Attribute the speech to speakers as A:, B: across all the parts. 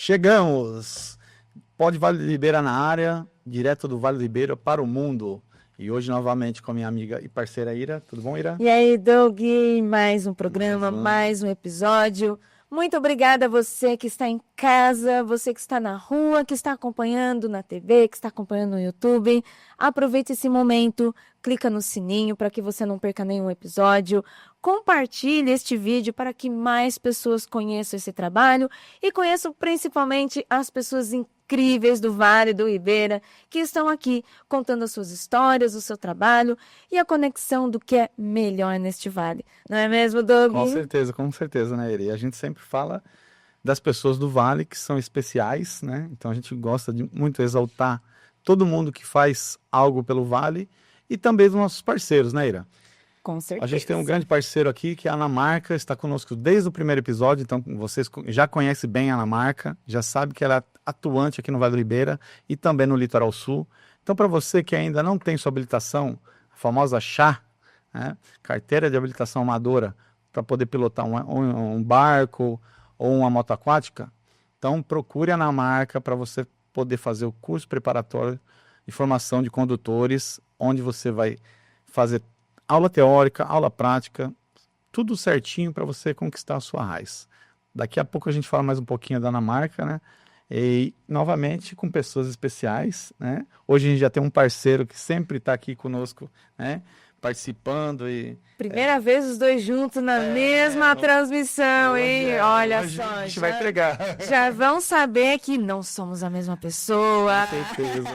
A: Chegamos! Pode Vale do Ribeira na área, direto do Vale do Ribeira para o mundo. E hoje novamente com a minha amiga e parceira Ira. Tudo bom, Ira?
B: E aí, Doug, mais um programa, mais um episódio. Muito obrigada a você que está em casa, você que está na rua, que está acompanhando na TV, que está acompanhando no YouTube. Aproveite esse momento, clica no sininho para que você não perca nenhum episódio. Compartilhe este vídeo para que mais pessoas conheçam esse trabalho e conheçam principalmente as pessoas incríveis do Vale do Ribeira que estão aqui contando as suas histórias, o seu trabalho e a conexão do que é melhor neste vale. Não é mesmo, Doug?
A: Com certeza, né, Ira? E a gente sempre fala das pessoas do Vale que são especiais, né? Então a gente gosta de muito exaltar todo mundo que faz algo pelo Vale e também dos nossos parceiros, né, Ira?
B: Com certeza.
A: A gente tem um grande parceiro aqui, que é a Anamarca, está conosco desde o primeiro episódio, então vocês já conhecem bem a Anamarca, já sabe que ela é atuante aqui no Vale do Ribeira e também no Litoral Sul. Então, para você que ainda não tem sua habilitação, a famosa CHA, né, Carteira de Habilitação Amadora, para poder pilotar um barco ou uma moto aquática, então procure a Anamarca para você poder fazer o curso preparatório de formação de condutores, onde você vai fazer aula teórica, aula prática, tudo certinho para você conquistar a sua raiz. Daqui a pouco a gente fala mais um pouquinho da Anamarca, né? E, novamente, com pessoas especiais, né? Hoje a gente já tem um parceiro que sempre está aqui conosco, né? Participando e...
B: Primeira vez os dois juntos na mesma transmissão, hein? Olha
A: hoje
B: só.
A: a gente vai entregar.
B: Já vão saber que não somos a mesma pessoa.
A: Com certeza.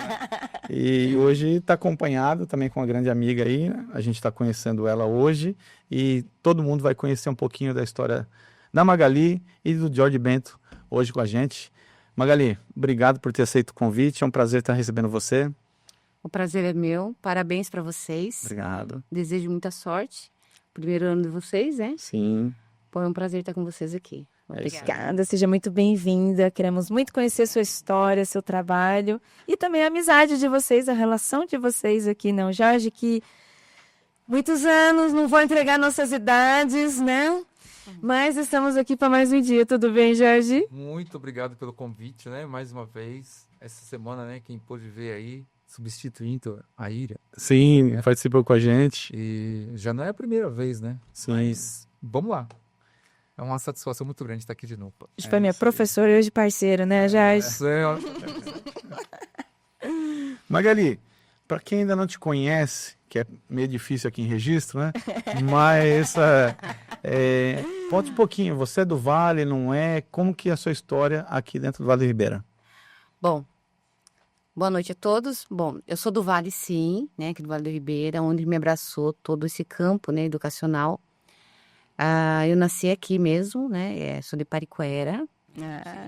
A: E hoje está acompanhado também com uma grande amiga aí, né? A gente está conhecendo ela hoje e todo mundo vai conhecer um pouquinho da história da Magali e do Jorge Bento hoje com a gente. Magali, obrigado por ter aceito o convite, é um prazer estar recebendo você.
C: O prazer é meu, parabéns para vocês.
A: Obrigado.
C: Desejo muita sorte. Primeiro ano de vocês, né?
A: Sim.
C: Pô, é um prazer estar com vocês aqui.
B: Obrigada, seja muito bem-vinda. Queremos muito conhecer sua história, seu trabalho e também a amizade de vocês, a relação de vocês aqui, não, Jorge, que muitos anos, não vou entregar nossas idades, né? Mas estamos aqui para mais um dia, tudo bem, Jorge?
D: Muito obrigado pelo convite, né? Mais uma vez, essa semana, né? Quem pôde ver aí, substituindo a Ira.
A: Sim, participou com a gente.
D: E já não é a primeira vez, né?
A: Sim.
D: Mas vamos lá. É uma satisfação muito grande estar aqui de novo.
B: Hoje foi minha professora e hoje parceiro, né, Jorge?
A: Magali, para quem ainda não te conhece, que é meio difícil aqui em Registro, né? Mas conte um pouquinho, você é do Vale, não é? Como que é a sua história aqui dentro do Vale do Ribeira?
C: Bom, boa noite a todos. Bom, eu sou do Vale, sim, né? Aqui do Vale do Ribeira, onde me abraçou todo esse campo, né, educacional. Eu nasci aqui mesmo, né? Sou de Pariquera,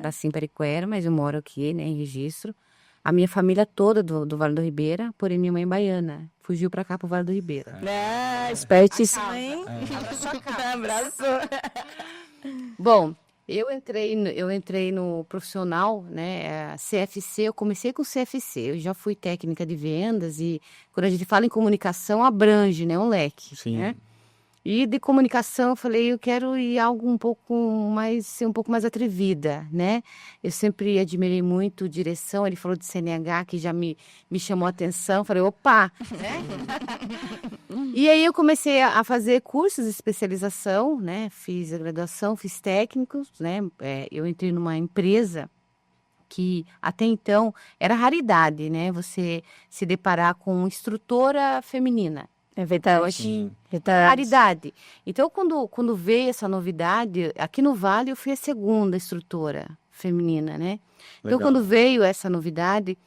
C: nasci em Pariquera, mas eu moro aqui, né, em Registro. A minha família toda do Vale do Ribeira, porém minha mãe é baiana, fugiu pra cá pro Vale do Ribeira.
B: Espertíssima, hein? Abraçou.
C: Bom, eu entrei no profissional, né, CFC, eu comecei com CFC, eu já fui técnica de vendas e quando a gente fala em comunicação, abrange, né, um leque,
A: Sim.
C: né? E de comunicação, eu falei, eu quero ir algo ser um pouco mais atrevida, né? Eu sempre admirei muito direção, ele falou de CNH, que já me chamou a atenção, falei, opa! Né? E aí eu comecei a fazer cursos de especialização, né? Fiz a graduação, fiz técnicos, né? Eu entrei numa empresa que até então era raridade, né? Você se deparar com instrutora feminina.
B: É verdade.
A: Sim.
C: Raridade. Então, quando veio essa novidade, aqui no Vale eu fui a segunda instrutora feminina, né? Então,
A: Legal.
C: quando veio essa novidade,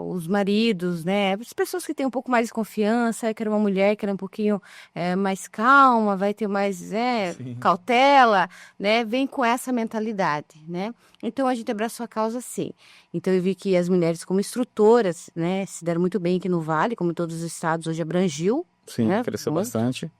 C: os maridos, né? As pessoas que têm um pouco mais de confiança, que era uma mulher que era um pouquinho mais calma, vai ter mais
A: Sim.
C: cautela, né? Vem com essa mentalidade, né? Então, a gente abraçou a causa, sim. Então, eu vi que as mulheres como instrutoras, né? Se deram muito bem aqui no Vale, como todos os estados hoje abrangiu.
A: Sim,
C: né?
A: cresceu bastante.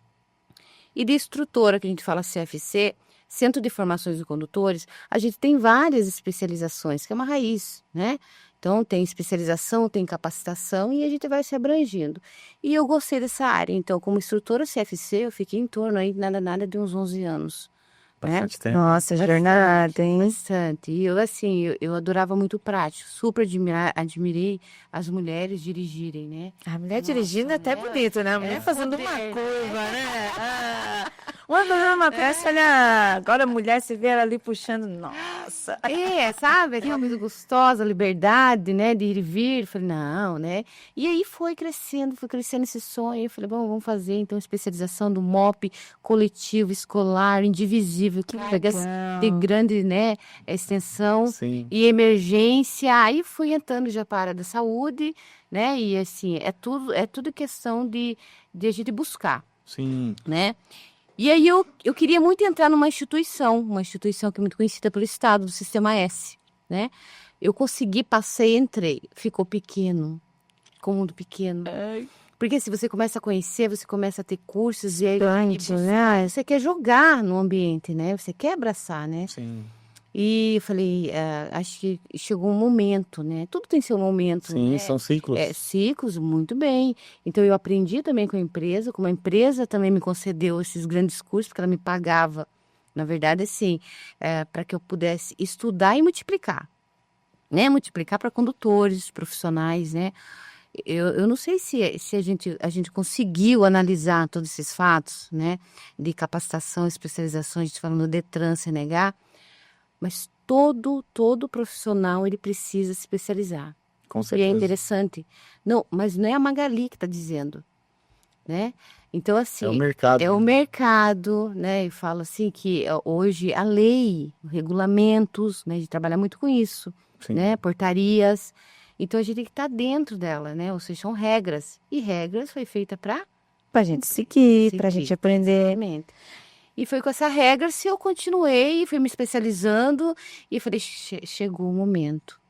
C: E de instrutora, que a gente fala CFC, Centro de Formações de Condutores, a gente tem várias especializações, que é uma raiz, né? Então, tem especialização, tem capacitação e a gente vai se abrangindo. E eu gostei dessa área. Então, como instrutora CFC, eu fiquei em torno aí, nada de uns 11 anos
A: Bastante tempo.
B: Nossa, jornada, hein?
C: Bastante. E eu, assim, eu adorava muito o prático. Super admirei as mulheres dirigirem, né?
B: A mulher dirigindo é até bonito, né? A mulher fazendo uma curva, né? Uma fazendo uma peça, olha. Agora a mulher se vê ela ali puxando. Nossa.
C: Sabe? Aquela coisa gostosa, liberdade, né? De ir e vir. Falei, não, né? E aí foi crescendo esse sonho. Eu falei, bom, vamos fazer então especialização do MOP coletivo, escolar, indivisível, que de grande, né, extensão.
A: Sim.
C: E emergência. Aí fui entrando já para a área da saúde, né? E assim, é tudo questão de a gente buscar,
A: Sim.
C: né? E aí eu queria muito entrar numa instituição que é muito conhecida pelo Estado, do Sistema S, né? Eu consegui, passei, entrei. Ficou pequeno, ficou muito pequeno. Porque se você começa a conhecer, você começa a ter cursos e aí
B: Né?
C: você quer jogar no ambiente, né? Você quer abraçar, né?
A: Sim.
C: E eu falei, acho que chegou um momento, né? Tudo tem seu momento,
A: Sim,
C: né?
A: são ciclos.
C: Ciclos, muito bem. Então, eu aprendi também com a empresa, como a empresa também me concedeu esses grandes cursos, porque ela me pagava, na verdade, assim, para que eu pudesse estudar e multiplicar, né? Multiplicar para condutores, profissionais, né? Eu não sei se a gente conseguiu analisar todos esses fatos, né? De capacitação, especialização, a gente falando do Detran, CNH, mas todo profissional, ele precisa se especializar.
A: Com
C: E é
A: certeza.
C: interessante. Não, mas não é a Magali que está dizendo, né? Então, assim...
A: É o mercado.
C: É o mercado, né? Eu falo assim que hoje a lei, regulamentos, né? A gente trabalha muito com isso,
A: Sim.
C: né? Portarias. Então, a gente tem que estar dentro dela, né? Ou seja, são regras. E regras foi feita para...
B: Pra gente seguir, pra gente aprender.
C: Exatamente. E foi com essa regra se eu continuei, fui me especializando e falei, chegou o momento.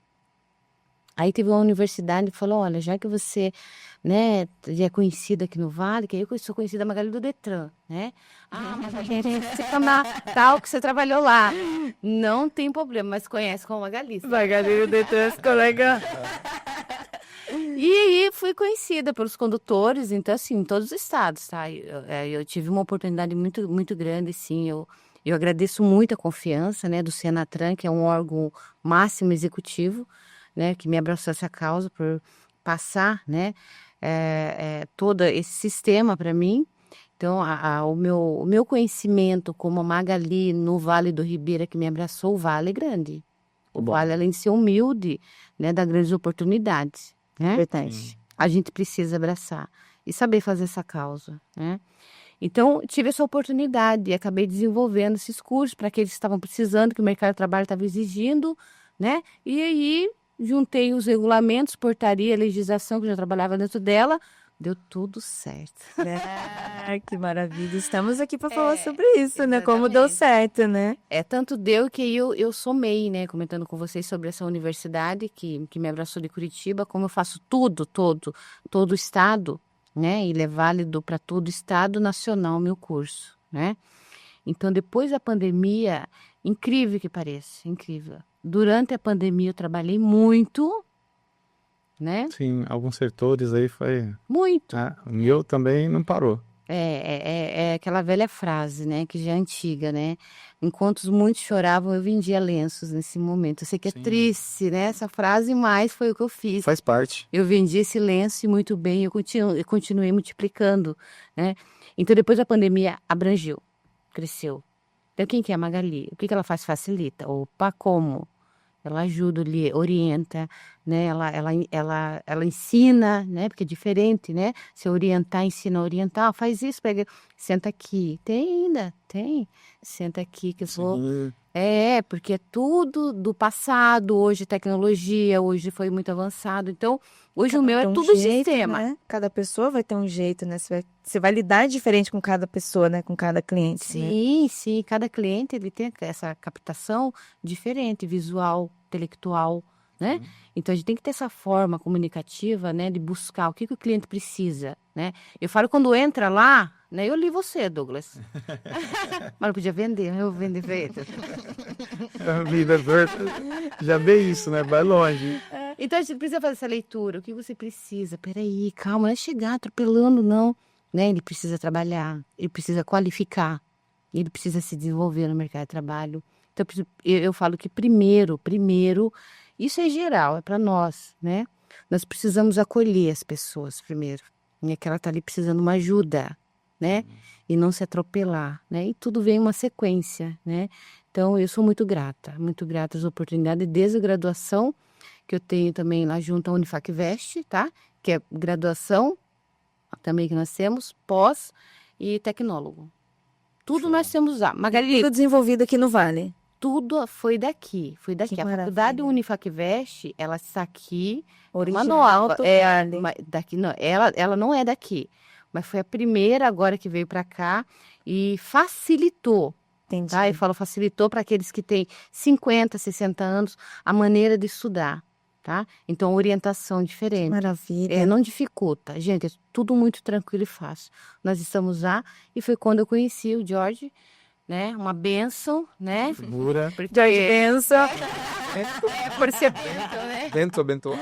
C: Aí teve uma universidade que falou, olha, já que você, né, é conhecida aqui no Vale, que eu sou conhecida Magali do Detran, né? Mas a gente fica na tal que você trabalhou lá. Não tem problema, mas conhece como Magali.
B: Magali do Detran, colega.
C: E aí fui conhecida pelos condutores, então assim, em todos os estados, tá? Eu tive uma oportunidade muito, muito grande, sim. Eu agradeço muito a confiança, né, do Senatran, que é um órgão máximo executivo, né, que me abraçou essa causa por passar, né, todo esse sistema para mim. Então, o meu conhecimento como Magali no Vale do Ribeira, que me abraçou, o Vale é grande. O Vale, além de ser humilde, né, dá grandes oportunidades. Né?
B: Verdade.
C: A gente precisa abraçar e saber fazer essa causa, né? Então, tive essa oportunidade e acabei desenvolvendo esses cursos para aqueles que estavam precisando, que o mercado de trabalho estava exigindo, né? E aí, juntei os regulamentos, portaria, legislação, que eu já trabalhava dentro dela, deu tudo certo.
B: Que maravilha. Estamos aqui para falar sobre isso, né? Como
C: exatamente.
B: deu certo, né?
C: Tanto deu que eu somei, né? Comentando com vocês sobre essa universidade que me abraçou de Curitiba, como eu faço todo o estado, né? E é válido para todo o estado nacional meu curso, né? Então, depois da pandemia, incrível que pareça, incrível. Durante a pandemia eu trabalhei muito, né?
A: Sim, alguns setores aí foi...
C: Muito.
A: O meu também não parou.
C: É aquela velha frase, né, que já é antiga, né? Enquanto muitos choravam, eu vendia lenços nesse momento. Eu sei que é
A: Sim.
C: triste, né, essa frase, mas foi o que eu fiz.
A: Faz parte.
C: Eu vendi esse lenço e muito bem, eu continuei multiplicando, né? Então, depois da pandemia, abrangeu, cresceu. Então, quem que é a Magali? O que ela faz? Facilita. Opa, como? Ela ajuda, orienta, né? Ela ensina, né? Porque é diferente, né? Se orientar, ensina a orientar, faz isso, pega, senta aqui. Tem ainda, tem. Senta aqui que eu vou...
A: Sim.
C: Porque é tudo do passado, hoje tecnologia, hoje foi muito avançado. Então, hoje o meu é tudo sistema.
B: Né? Cada pessoa vai ter um jeito, né? Você vai lidar diferente com cada pessoa, né? Com cada cliente, né?
C: Sim, sim. Cada cliente ele tem essa captação diferente, visual, intelectual, né? Então, a gente tem que ter essa forma comunicativa, né? De buscar o que o cliente precisa, né? Eu falo quando entra lá, né? Eu li você, Douglas. Mas não podia vender, eu vou vender pra ele.
A: A vida já vê isso, né? Vai longe.
C: Então, a gente precisa fazer essa leitura. O que você precisa? Peraí, calma, não é chegar atropelando, não. Né? Ele precisa trabalhar, ele precisa qualificar. ele precisa se desenvolver no mercado de trabalho. Então, eu falo que primeiro, isso é geral, é para nós, né? Nós precisamos acolher as pessoas primeiro, né? Que ela está ali precisando de uma ajuda, né? E não se atropelar, né? E tudo vem uma sequência, né? Então, eu sou muito grata às oportunidades desde a graduação, que eu tenho também lá junto à Unifacvest, tá? Que é graduação também que nós temos, pós e tecnólogo. Tudo nós temos lá. Margarida,
B: Tudo desenvolvido aqui no Vale.
C: tudo foi daqui. Foi daqui.
B: Que
C: A
B: maravilha.
C: faculdade Unifacvest, ela está aqui.
B: Original
C: nova.
B: do
C: É,
B: Vale.
C: daqui, não, ela não é daqui. Mas foi a primeira agora que veio para cá e facilitou.
B: Entendi.
C: Tá? Eu falo facilitou para aqueles que têm 50, 60 anos a maneira de estudar. Tá? Então, orientação diferente.
B: Maravilha.
C: Não dificulta. Gente, é tudo muito tranquilo e fácil. Nós estamos lá e foi quando eu conheci o Jorge, né? Uma bênção, né?
A: Figura.
B: Jorge Benção.
C: Por ser bênção, né?
D: Bento.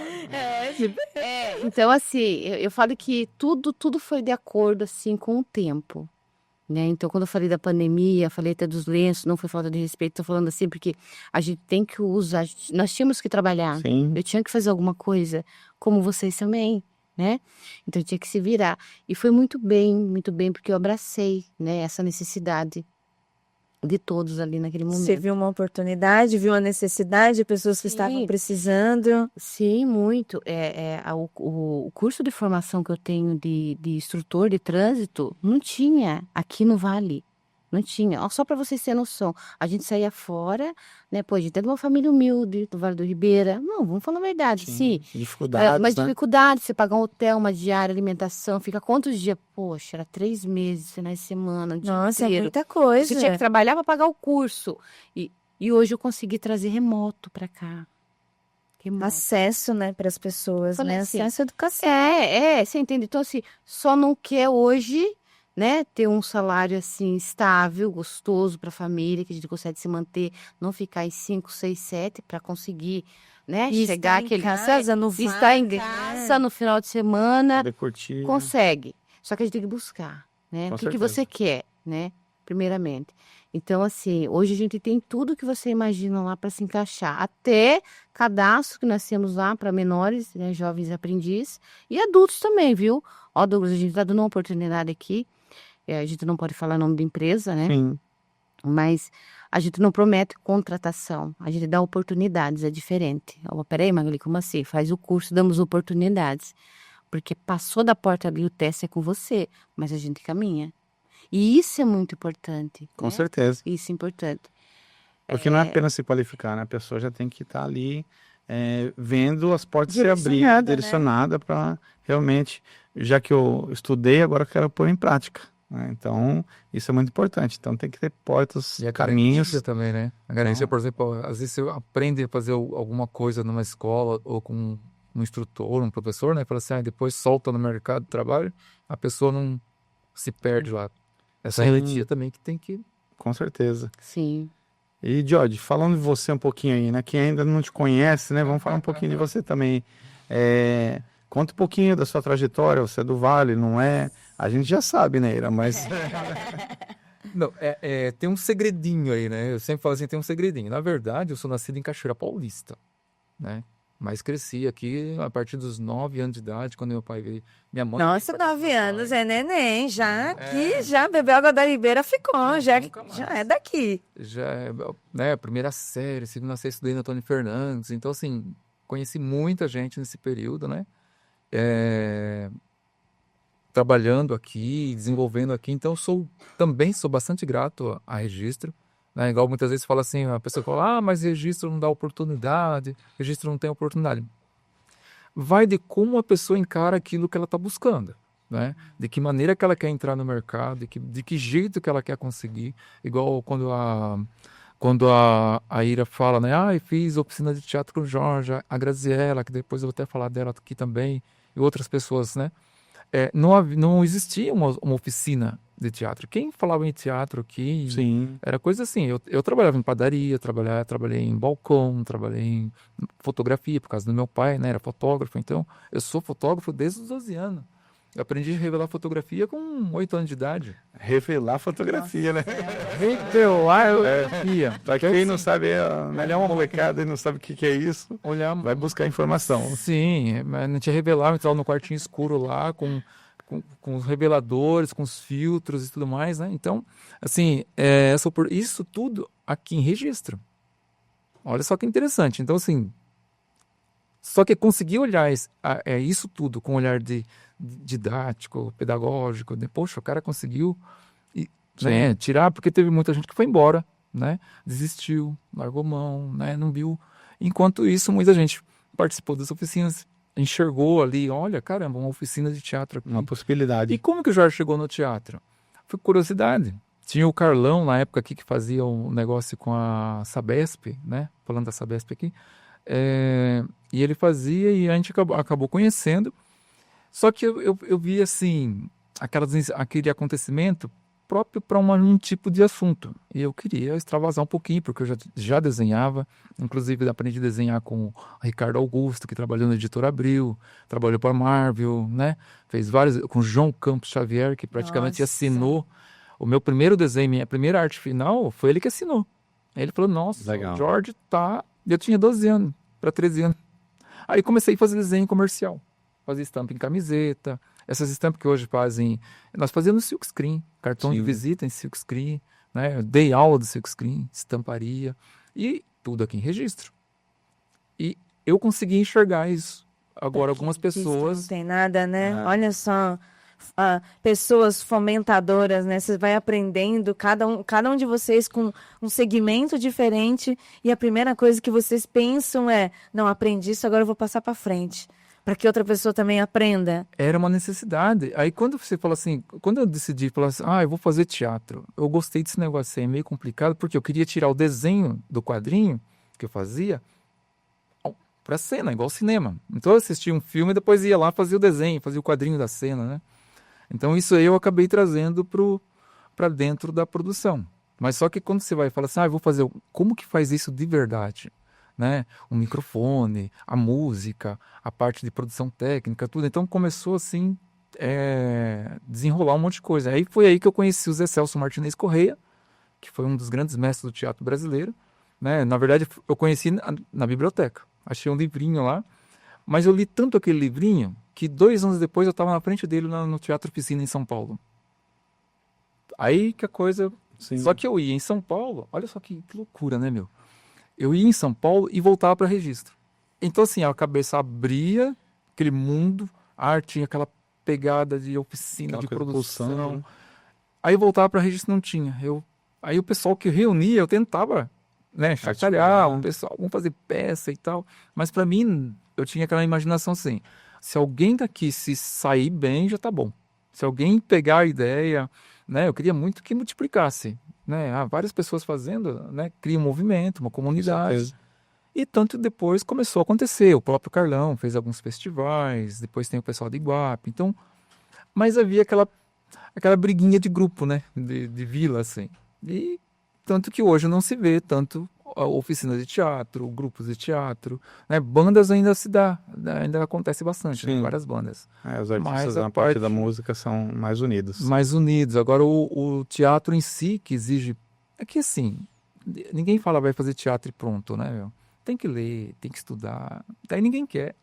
C: Então, assim, eu falo que tudo foi de acordo, assim, com o tempo. Né? Então, quando eu falei da pandemia, falei até dos lenços, não foi falta de respeito, estou falando assim porque a gente tem que usar, nós tínhamos que trabalhar,
A: Sim.
C: eu tinha que fazer alguma coisa, como vocês também, né? Então, eu tinha que se virar. E foi muito bem, porque eu abracei, né, essa necessidade de todos ali naquele momento.
B: Você viu uma oportunidade, viu a necessidade de pessoas que
C: Sim.
B: estavam precisando.
C: Sim, muito. O curso de formação que eu tenho de instrutor de trânsito não tinha aqui no Vale. Não tinha. Ó, só para vocês terem noção. A gente saía fora, né? Pô, a gente é de uma família humilde, do Vale do Ribeira. Não, vamos falar a verdade, sim.
A: Dificuldades,
C: Mas
A: né?
C: dificuldade, você pagar um hotel, uma diária, alimentação, fica quantos dias? Poxa, era 3 meses, finais de semana, um dia
B: Nossa, é
C: inteiro.
B: muita coisa.
C: Você tinha que trabalhar para pagar o curso. E hoje eu consegui trazer remoto para cá. Remoto.
B: Acesso, né, para as pessoas,
C: Falei
B: né?
C: assim,
B: Acesso à educação.
C: Você entende? Então, assim, só não quer hoje, né, ter um salário, assim, estável, gostoso para a família, que a gente consegue se manter, não ficar em 5, 6, 7, para conseguir, né,
B: E
C: chegar
B: estar em
C: aquele...
B: casa, no
C: E estar em
B: Vale,
C: casa no final de semana,
A: Poder curtir.
C: consegue. Só que a gente tem que buscar, né?
A: Com
C: O que
A: certeza.
C: você quer, né? Primeiramente. Então, assim, hoje a gente tem tudo que você imagina lá para se encaixar. Até cadastro que nós temos lá para menores, né, jovens aprendizes e adultos também, viu? Ó, Douglas, a gente está dando uma oportunidade aqui. A gente não pode falar nome da empresa, né?
A: Sim.
C: Mas a gente não promete contratação. A gente dá oportunidades, é diferente. Ó, peraí, Magali, como assim? Faz o curso, damos oportunidades. Porque passou da porta ali, o teste é com você, mas a gente caminha. E isso é muito importante.
A: Com
C: né?
A: certeza.
C: Isso é importante.
A: Porque não é apenas se qualificar, né? A pessoa já tem que estar ali vendo as portas se abrir,
B: Direcionada, né?
A: direcionada para realmente, já que eu estudei, agora eu quero pôr em prática. Né? Então, isso é muito importante. Então, tem que ter portas,
D: E a
A: caminhos.
D: garantia também, né? A garantia,
A: Não.
D: por exemplo, às vezes você aprende a fazer alguma coisa numa escola ou com um instrutor, um professor, né? Fala assim, depois solta no mercado de trabalho, a pessoa não se perde lá. Essa
A: Sim.
D: garantia também que tem que...
A: Com certeza.
C: Sim.
A: E, Jorge, falando de você um pouquinho aí, né? Quem ainda não te conhece, né? Vamos falar um pouquinho de você também. Conta um pouquinho da sua trajetória. Você é do Vale, não é? A gente já sabe, né, Ira? Mas
D: Não, tem um segredinho aí, né? Eu sempre falo assim, tem um segredinho. Na verdade, eu sou nascido em Cachoeira Paulista, né? Mas cresci aqui a partir dos 9 anos de idade, quando meu pai veio. Minha mãe...
B: Nossa, 9 anos, é neném. Já aqui,
D: É.
B: já bebeu água da Ribeira, ficou. Já
D: nunca mais.
B: é daqui.
D: Já né, primeira série, segunda série, estudei na Antônio Fernandes. Então, assim, conheci muita gente nesse período, né? Trabalhando aqui, desenvolvendo aqui. Então, também sou bastante grato a Registro. Né? Igual muitas vezes fala assim, a pessoa fala, mas Registro não dá oportunidade, Registro não tem oportunidade. Vai de como a pessoa encara aquilo que ela está buscando. Né? De que maneira que ela quer entrar no mercado, de que jeito que ela quer conseguir. Igual quando a Ira fala, né? Eu fiz oficina de teatro com o Jorge, a Graziella, que depois eu vou até falar dela aqui também, e outras pessoas, né? Não existia uma oficina de teatro. Quem falava em teatro aqui
A: sim,
D: era coisa assim. Eu trabalhava em padaria, trabalhei em balcão, trabalhei em fotografia, por causa do meu pai, né? Era fotógrafo. Então, eu sou fotógrafo desde os 12 anos. Eu aprendi a revelar fotografia com 8 anos de idade.
A: Revelar fotografia, né?
D: Revelar fotografia.
A: Pra quem não sabe, é uma molecada e não sabe o que é isso,
D: Olhar...
A: vai buscar informação.
D: Sim, mas a gente revelava, entrava no quartinho escuro lá, com os reveladores, com os filtros e tudo mais, né? Então, assim, isso tudo aqui em Registro. Olha só que interessante. Então, assim, só que conseguir olhar isso tudo com um olhar didático, pedagógico, poxa, o cara conseguiu né, tirar, porque teve muita gente que foi embora, né? Desistiu, largou mão, né? Não viu. Enquanto isso, muita gente participou das oficinas, enxergou ali, olha, caramba, uma oficina de teatro aqui.
A: Uma possibilidade.
D: E como que o Jorge chegou no teatro? Foi curiosidade. Tinha o Carlão, na época aqui, que fazia um negócio com a Sabesp, né? Falando da Sabesp aqui. E ele fazia e a gente acabou conhecendo. Só que eu vi, assim, aquele acontecimento próprio para um tipo de assunto. E eu queria extravasar um pouquinho, porque eu já desenhava. Inclusive, aprendi a desenhar com o Ricardo Augusto, que trabalhou na Editora Abril, trabalhou para a Marvel, né? Fez vários, com o João Campos Xavier, que praticamente assinou. O meu primeiro desenho, minha primeira arte final, foi ele que assinou. Aí ele falou, nossa,
A: legal.
D: O Jorge tá... Eu tinha 12 anos, para 13 anos. Aí comecei a fazer desenho comercial. Fazia estampa em camiseta. Essas estampas que hoje fazem... Nós fazíamos silkscreen, cartão de visita em silkscreen, né? Eu dei aula de silkscreen, estamparia. E tudo aqui em Registro. E eu consegui enxergar isso. Agora, algumas pessoas...
B: Não tem nada, né? Olha só... pessoas fomentadoras, né? Você vai aprendendo, cada um de vocês com um segmento diferente, e a primeira coisa que vocês pensam é, não, aprendi isso, agora eu vou passar para frente, para que outra pessoa também aprenda.
D: Era uma necessidade. Aí quando você fala assim, quando eu decidi falar assim, eu vou fazer teatro, eu gostei desse negócio aí, meio complicado, porque eu queria tirar o desenho do quadrinho que eu fazia para cena, igual cinema. Então eu assistia um filme e depois ia lá fazer o desenho, fazia o quadrinho da cena, né? Então isso aí eu acabei trazendo para dentro da produção. Mas só que quando você vai falar assim, eu vou fazer, como que faz isso de verdade? Né? O microfone, a música, a parte de produção técnica, tudo. Então começou assim, desenrolar um monte de coisa. Aí foi aí que eu conheci o Zé Celso Martinez Correia, que foi um dos grandes mestres do teatro brasileiro. Né? Na verdade, eu conheci na biblioteca. Achei um livrinho lá, mas eu li tanto aquele livrinho que 2 anos depois eu estava na frente dele no Teatro Oficina em São Paulo. Aí que a coisa... Sim. Só que eu ia em São Paulo, olha só que loucura, né, meu? Eu ia em São Paulo e voltava para Registro. Então, assim, a cabeça abria, aquele mundo, a arte tinha aquela pegada de oficina, de produção. Né? Aí eu voltava para Registro, não tinha. Aí o pessoal que reunia, eu tentava, né, chacoalhar, o pessoal, vamos fazer peça e tal. Mas para mim, eu tinha aquela imaginação assim, se alguém daqui se sair bem, já tá bom. Se alguém pegar a ideia, né, eu queria muito que multiplicasse, né, várias pessoas fazendo, né, cria um movimento, uma comunidade. E tanto depois começou a acontecer. O próprio Carlão fez alguns festivais, depois tem o pessoal de Iguape. Então, mas havia aquela briguinha de grupo, né, de vila, assim. E tanto que hoje não se vê tanto oficinas de teatro, grupos de teatro, né? Bandas ainda se dá, ainda acontece bastante, né? Várias bandas.
A: Os artistas na parte da música são mais unidos.
D: Mais unidos. Agora o teatro em si que exige... É que assim, ninguém fala vai fazer teatro e pronto, né, meu? Tem que ler, tem que estudar. Daí ninguém quer.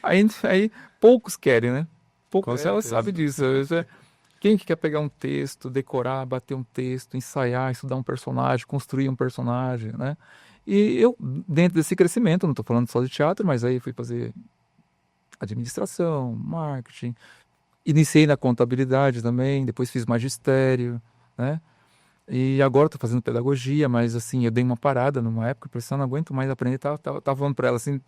D: Aí poucos querem, né? Poucos, ela sabe disso. Quem que quer pegar um texto, decorar, bater um texto, ensaiar, estudar um personagem, construir um personagem, né? E eu, dentro desse crescimento, não estou falando só de teatro, mas aí fui fazer administração, marketing, iniciei na contabilidade também, depois fiz magistério, né? E agora estou fazendo pedagogia, mas assim, eu dei uma parada numa época, porque eu não aguento mais aprender, tava falando para ela assim,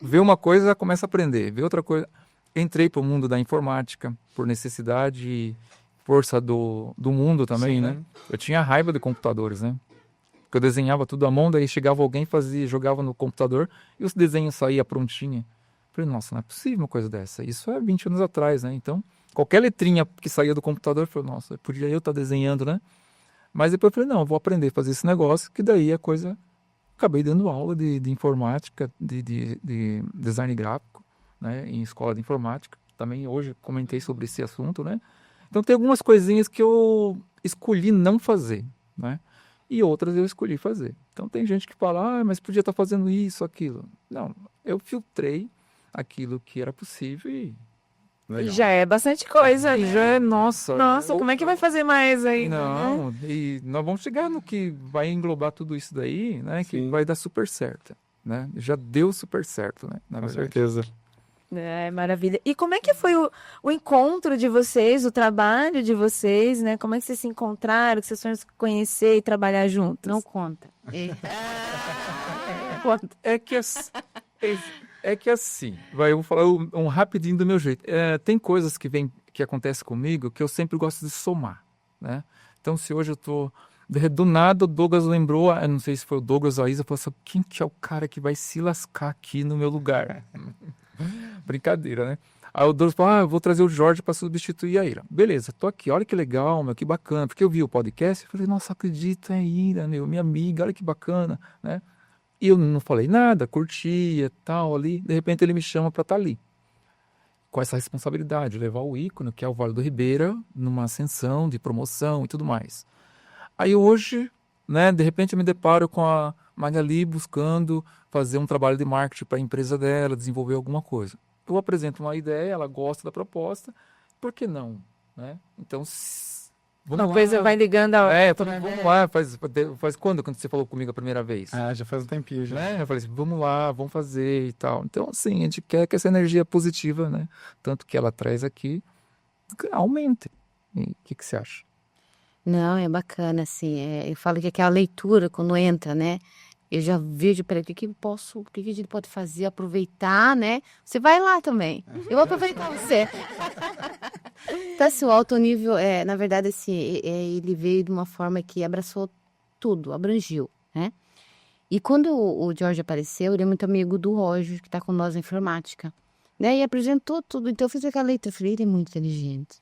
D: vê uma coisa, começa a aprender, vê outra coisa... Entrei para o mundo da informática por necessidade e força do mundo também, né? Eu tinha raiva de computadores, né? Porque eu desenhava tudo à mão, daí chegava alguém, jogava no computador e os desenhos saíam prontinho. Falei, nossa, não é possível uma coisa dessa. Isso é 20 anos atrás, né? Então, qualquer letrinha que saía do computador, eu falei, nossa, podia eu estar desenhando, né? Mas depois eu falei, não, eu vou aprender a fazer esse negócio, que daí a coisa... Acabei dando aula de informática, de design gráfico, né, em escola de informática. também hoje comentei sobre esse assunto, né? Então tem algumas coisinhas que eu escolhi não fazer, né? E outras eu escolhi fazer. Então tem gente que fala, mas podia estar fazendo isso, aquilo. Não, eu filtrei aquilo que era possível e
A: Legal.
B: Já é bastante coisa,
D: e
B: né?
D: já é, nossa.
B: Nossa, como é que vai fazer mais aí?
D: Não, e nós vamos chegar no que vai englobar tudo isso daí, né? Que
A: Sim.
D: vai dar super certo, né? Já deu super certo, né? Na
A: Com
D: verdade.
A: certeza.
B: É, maravilha. E como é que foi o encontro de vocês, o trabalho de vocês, né? Como é que vocês se encontraram, que vocês foram se conhecer e trabalhar juntos?
C: Não conta.
D: É que assim, eu vou falar um rapidinho do meu jeito. Tem coisas que acontecem comigo que eu sempre gosto de somar, né? Então, se hoje eu tô do nada, o Douglas lembrou, eu não sei se foi o Douglas ou a Isa, falou assim, quem que é o cara que vai se lascar aqui no meu lugar? Brincadeira, né? Aí o Douglas falou, eu vou trazer o Jorge para substituir a Ira. Beleza, tô aqui, olha que legal, meu, que bacana. Porque eu vi o podcast e falei, nossa, acredito, é Ira, minha amiga, olha que bacana, né? E eu não falei nada, curtia, tal, ali. De repente ele me chama para estar ali. Com essa responsabilidade, levar o ícone, que é o Vale do Ribeira, numa ascensão de promoção e tudo mais. Aí hoje, né, de repente eu me deparo com a Magali buscando fazer um trabalho de marketing para a empresa dela, desenvolver alguma coisa. Eu apresento uma ideia, ela gosta da proposta, por que não? Né? Então, vamos
B: Uma
D: lá.
B: coisa vai ligando a outra,
D: Vamos
B: né?
D: lá, faz quando você falou comigo a primeira vez?
A: Ah, já faz um tempinho já.
D: Né? Eu falei assim, vamos lá, vamos fazer e tal. Então, assim, a gente quer que essa energia positiva, né, tanto que ela traz aqui, aumente. E o que você acha?
C: Não, é bacana, assim, eu falo que aquela leitura, quando entra, né, eu já vejo, peraí, o que a gente pode fazer, aproveitar, né, você vai lá também, eu vou aproveitar você. Então, assim, o alto nível, na verdade, assim, ele veio de uma forma que abraçou tudo, abrangiu, né, e quando o Jorge apareceu, ele é muito amigo do Roger, que está com nós na informática, né, e apresentou tudo, então eu fiz aquela leitura, eu falei, ele é muito inteligente.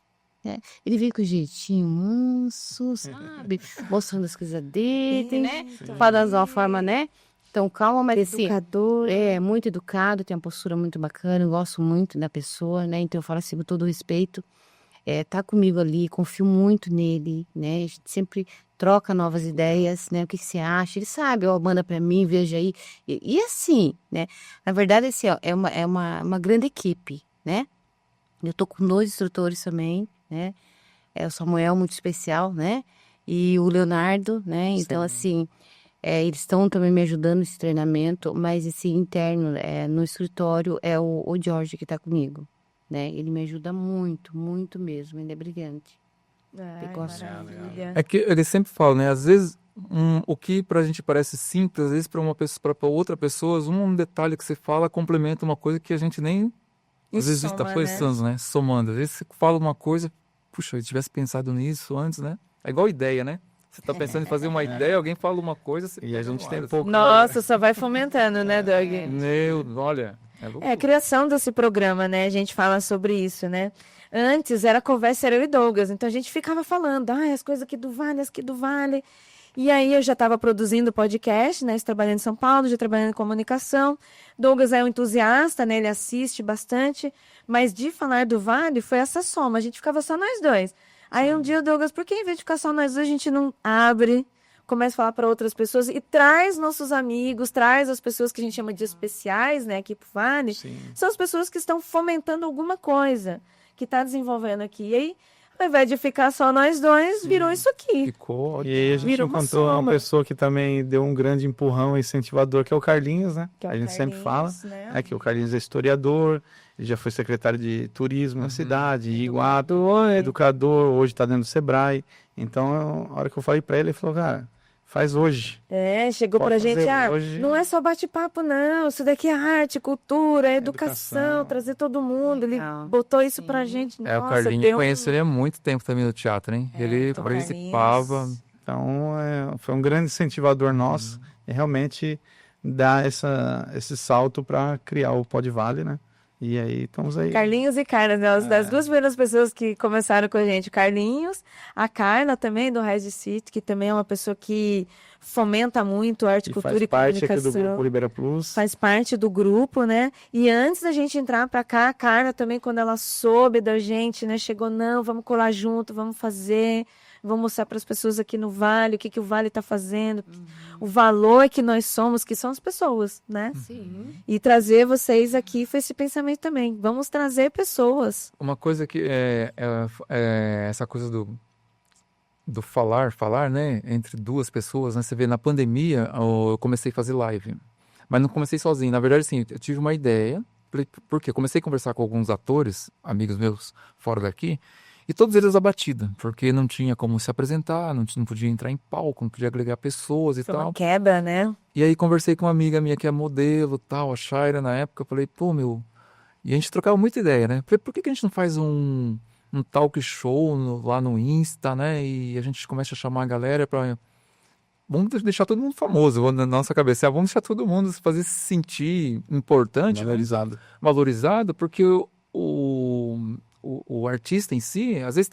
C: Ele veio com jeitinho manso, sabe? Mostrando as coisas dele, né? Falando de uma forma, né? Então, calma, mas assim,
B: Educador.
C: é muito educado, tem uma postura muito bacana, eu gosto muito da pessoa, né? Então, eu falo assim, com todo respeito, tá comigo ali, confio muito nele, né? A gente sempre troca novas ideias, né? O que você acha? Ele sabe, ó, manda pra mim, veja aí. E assim, né? Na verdade, assim, ó, é uma grande equipe, né? Eu tô com 2 instrutores também, né? O Samuel, muito especial, né? E o Leonardo, né? Então, assim, eles estão também me ajudando nesse treinamento, mas esse interno, no escritório, é o Jorge que está comigo, né? Ele me ajuda muito, muito mesmo. Ele é brilhante.
B: Ai,
C: gosto.
B: maravilha.
D: É que ele sempre fala, né? Às vezes, o que pra gente parece simples, às vezes pra uma pessoa, pra outra pessoa, um detalhe que você fala complementa uma coisa que a gente nem...
B: E
D: Às vezes
B: soma,
D: está
B: né?
D: pensando, né? Somando. Às vezes você fala uma coisa, puxa, eu tivesse pensado nisso antes, né? É igual ideia, né? Você tá pensando em fazer uma ideia, alguém fala uma coisa, você
A: E a gente tem
D: fala,
A: pouco.
B: Nossa, só vai fomentando, né, Doug?
D: olha, é
B: É, a
D: loucura.
B: criação desse programa, né? A gente fala sobre isso, né? Antes era conversa, era eu e Douglas, então a gente ficava falando, as coisas aqui do Vale, as aqui do Vale. E aí eu já estava produzindo podcast, né? Trabalhando em São Paulo, já trabalhando em comunicação. Douglas é um entusiasta, né? Ele assiste bastante. Mas de falar do Vale foi essa soma. A gente ficava só nós dois. Aí um dia o Douglas, por que em vez de ficar só nós dois, a gente não abre, começa a falar para outras pessoas e traz nossos amigos, traz as pessoas que a gente chama de especiais, né? Aqui pro Vale.
A: Sim.
B: São as pessoas que estão fomentando alguma coisa, que está desenvolvendo aqui. E aí, ao invés de ficar só nós dois, virou isso aqui.
D: Ficou
A: E aí a gente
B: Virou uma
A: encontrou uma
B: soma.
A: pessoa que também deu um grande empurrão incentivador, que é o Carlinhos, né?
B: Que é o
A: A gente sempre fala.
B: Carlinhos, né?
A: É que o Carlinhos é historiador, ele já foi secretário de turismo na cidade, educador, hoje está dentro do Sebrae. Então, a hora que eu falei para ele, ele falou, cara, faz hoje.
B: Chegou
A: Pode
B: pra gente,
A: fazer hoje.
B: não é só bate-papo, não. Isso daqui é arte, cultura, é educação,
A: Educação.
B: trazer todo mundo. Ele
C: Legal.
B: botou isso pra gente.
D: o
B: Nossa,
D: Carlinhos,
B: deu
D: conheço ele há muito tempo também no teatro, hein? Ele
B: o
D: participava.
B: Carlinhos.
A: Então, foi um grande incentivador nosso e realmente dar esse salto para criar o Pod Vale, né? E aí, estamos aí.
B: Carlinhos e Carla, né? Das duas primeiras pessoas que começaram com a gente. Carlinhos, a Carla também, do Red City, que também é uma pessoa que fomenta muito arte,
A: E
B: cultura
A: faz
B: e
A: parte aqui do
B: comunicação.
A: Grupo Libera Plus.
B: Faz parte do grupo, né? E antes da gente entrar pra cá, a Carla também, quando ela soube da gente, né? Chegou, não, vamos colar junto, vamos fazer, vamos mostrar para as pessoas aqui no Vale, o que o Vale está fazendo, o valor que nós somos, que são as pessoas, né?
C: Sim.
B: E trazer vocês aqui foi esse pensamento também. Vamos trazer pessoas.
D: Uma coisa que é essa coisa do falar, né, entre duas pessoas, né? Você vê, na pandemia, eu comecei a fazer live, mas não comecei sozinho. Na verdade, assim, eu tive uma ideia, porque eu comecei a conversar com alguns atores, amigos meus fora daqui, e todos eles abatidos, porque não tinha como se apresentar, não podia entrar em palco, não podia agregar pessoas e
B: Foi
D: tal.
B: uma quebra, né?
D: E aí conversei com uma amiga minha que é modelo, tal, a Shaira, na época, eu falei, pô, meu... E a gente trocava muita ideia, né? Falei, por que a gente não faz um talk show lá no Insta, né? E a gente começa a chamar a galera pra... Vamos deixar todo mundo famoso na nossa cabeça. Vamos deixar todo mundo fazer se sentir importante, né? Valorizado, porque o artista em si, às vezes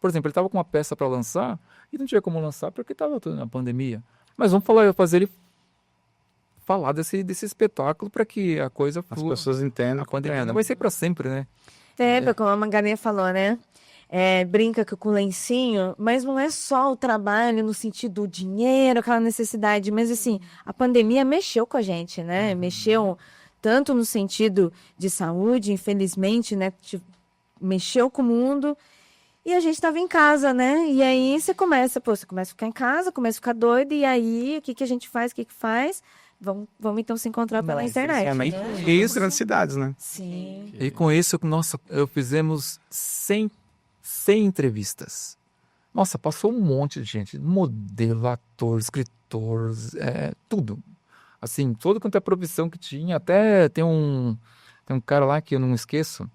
D: por exemplo, ele estava com uma peça para lançar e não tinha como lançar porque estava na pandemia. Mas vamos fazer ele falar desse espetáculo para que a coisa
A: As
D: flua.
A: pessoas entendam.
D: A pandemia não vai ser para sempre, né?
B: Como a Magarinha falou, né? Brinca com o lencinho, mas não é só o trabalho no sentido do dinheiro, aquela necessidade, mas assim, a pandemia mexeu com a gente, né? Mexeu tanto no sentido de saúde, infelizmente, né? Mexeu com o mundo e a gente estava em casa, né? E aí você começa a ficar em casa, começa a ficar doido, e aí o que a gente faz, Vamos então se encontrar pela internet.
A: E isso nas cidades, né?
B: Sim.
D: E com isso, nossa, fizemos 100 entrevistas. Nossa, passou um monte de gente, modelo, ator, escritor, tudo. Assim, todo quanto é profissão que tinha, até tem um cara lá que eu não esqueço,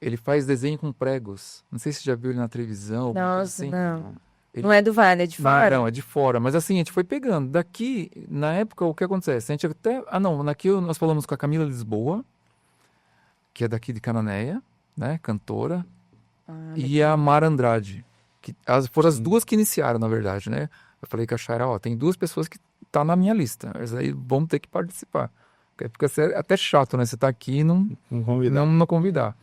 D: ele faz desenho com pregos. Não sei se você já viu ele na televisão.
B: Nossa,
D: assim.
B: não. Não é do Vale, é de fora?
D: Não, é de fora. Mas assim, a gente foi pegando. Daqui, na época, o que acontece? A gente até... aqui nós falamos com a Camila Lisboa, que é daqui de Cananéia, né? Cantora. E a Mara Andrade. Foram as duas que iniciaram, na verdade, né? Eu falei com a Shaira, tem duas pessoas que tá na minha lista. Mas aí vão ter que participar. Porque fica até chato, né? Você tá aqui e não convidar.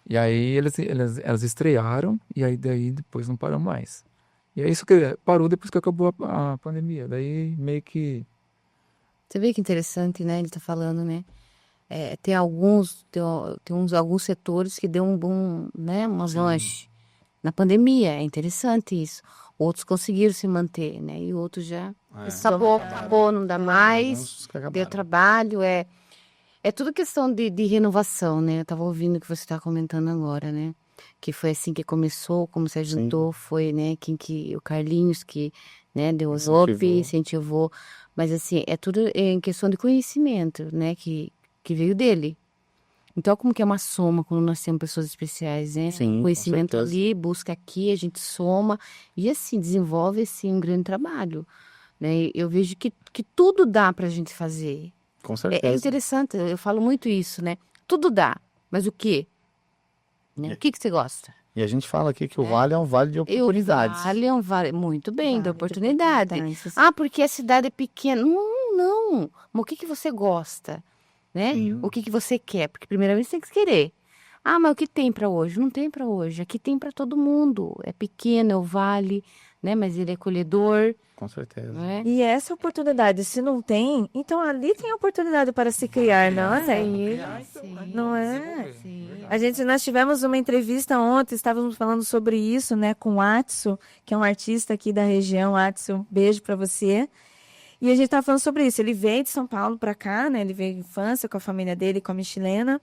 D: E aí elas estrearam e aí daí depois não paramos mais. E é isso que parou depois que acabou a pandemia. Daí meio que...
C: Você vê que interessante, né? Ele tá falando, né? Tem alguns setores que deu um bom, né? Umas lanches. Na pandemia, é interessante isso. Outros conseguiram se manter, né? E outros já... Acabou, não dá mais. Deu trabalho, É tudo questão de renovação, né? Eu tava ouvindo o que você tá comentando agora, né? Que foi assim que começou, como se juntou, foi, né? O Carlinhos que, né, deu os incentivou. Mas assim, é tudo em questão de conhecimento, né? Que veio dele. Então, como que é uma soma quando nós temos pessoas especiais, né?
A: Sim,
C: Conhecimento ali, busca aqui, a gente soma e assim, desenvolve assim, um grande trabalho, né? Eu vejo que tudo dá pra gente fazer.
A: Com certeza.
C: É interessante, eu falo muito isso, né? Tudo dá, mas o quê? Né? O que você gosta?
A: E a gente fala aqui que o Vale é um vale de oportunidades.
C: O Vale é um vale, muito bem, de oportunidade.
B: oportunidades.
C: Porque a cidade é pequena. Não. Mas o que você gosta? Né? O que você quer? Porque primeiramente você tem que querer. Mas o que tem para hoje? Não tem para hoje. Aqui tem para todo mundo. É pequeno, é o vale, né? Mas ele é acolhedor.
A: Com certeza.
C: Né?
B: E essa oportunidade, se não tem, então ali tem oportunidade para se criar, não é? Não é? Nós tivemos uma entrevista ontem, estávamos falando sobre isso, né, com o Atsu, que é um artista aqui da região. Atsu, beijo para você. E a gente estava falando sobre isso. Ele veio de São Paulo para cá, né? Ele veio em infância com a família dele, com a Michelena.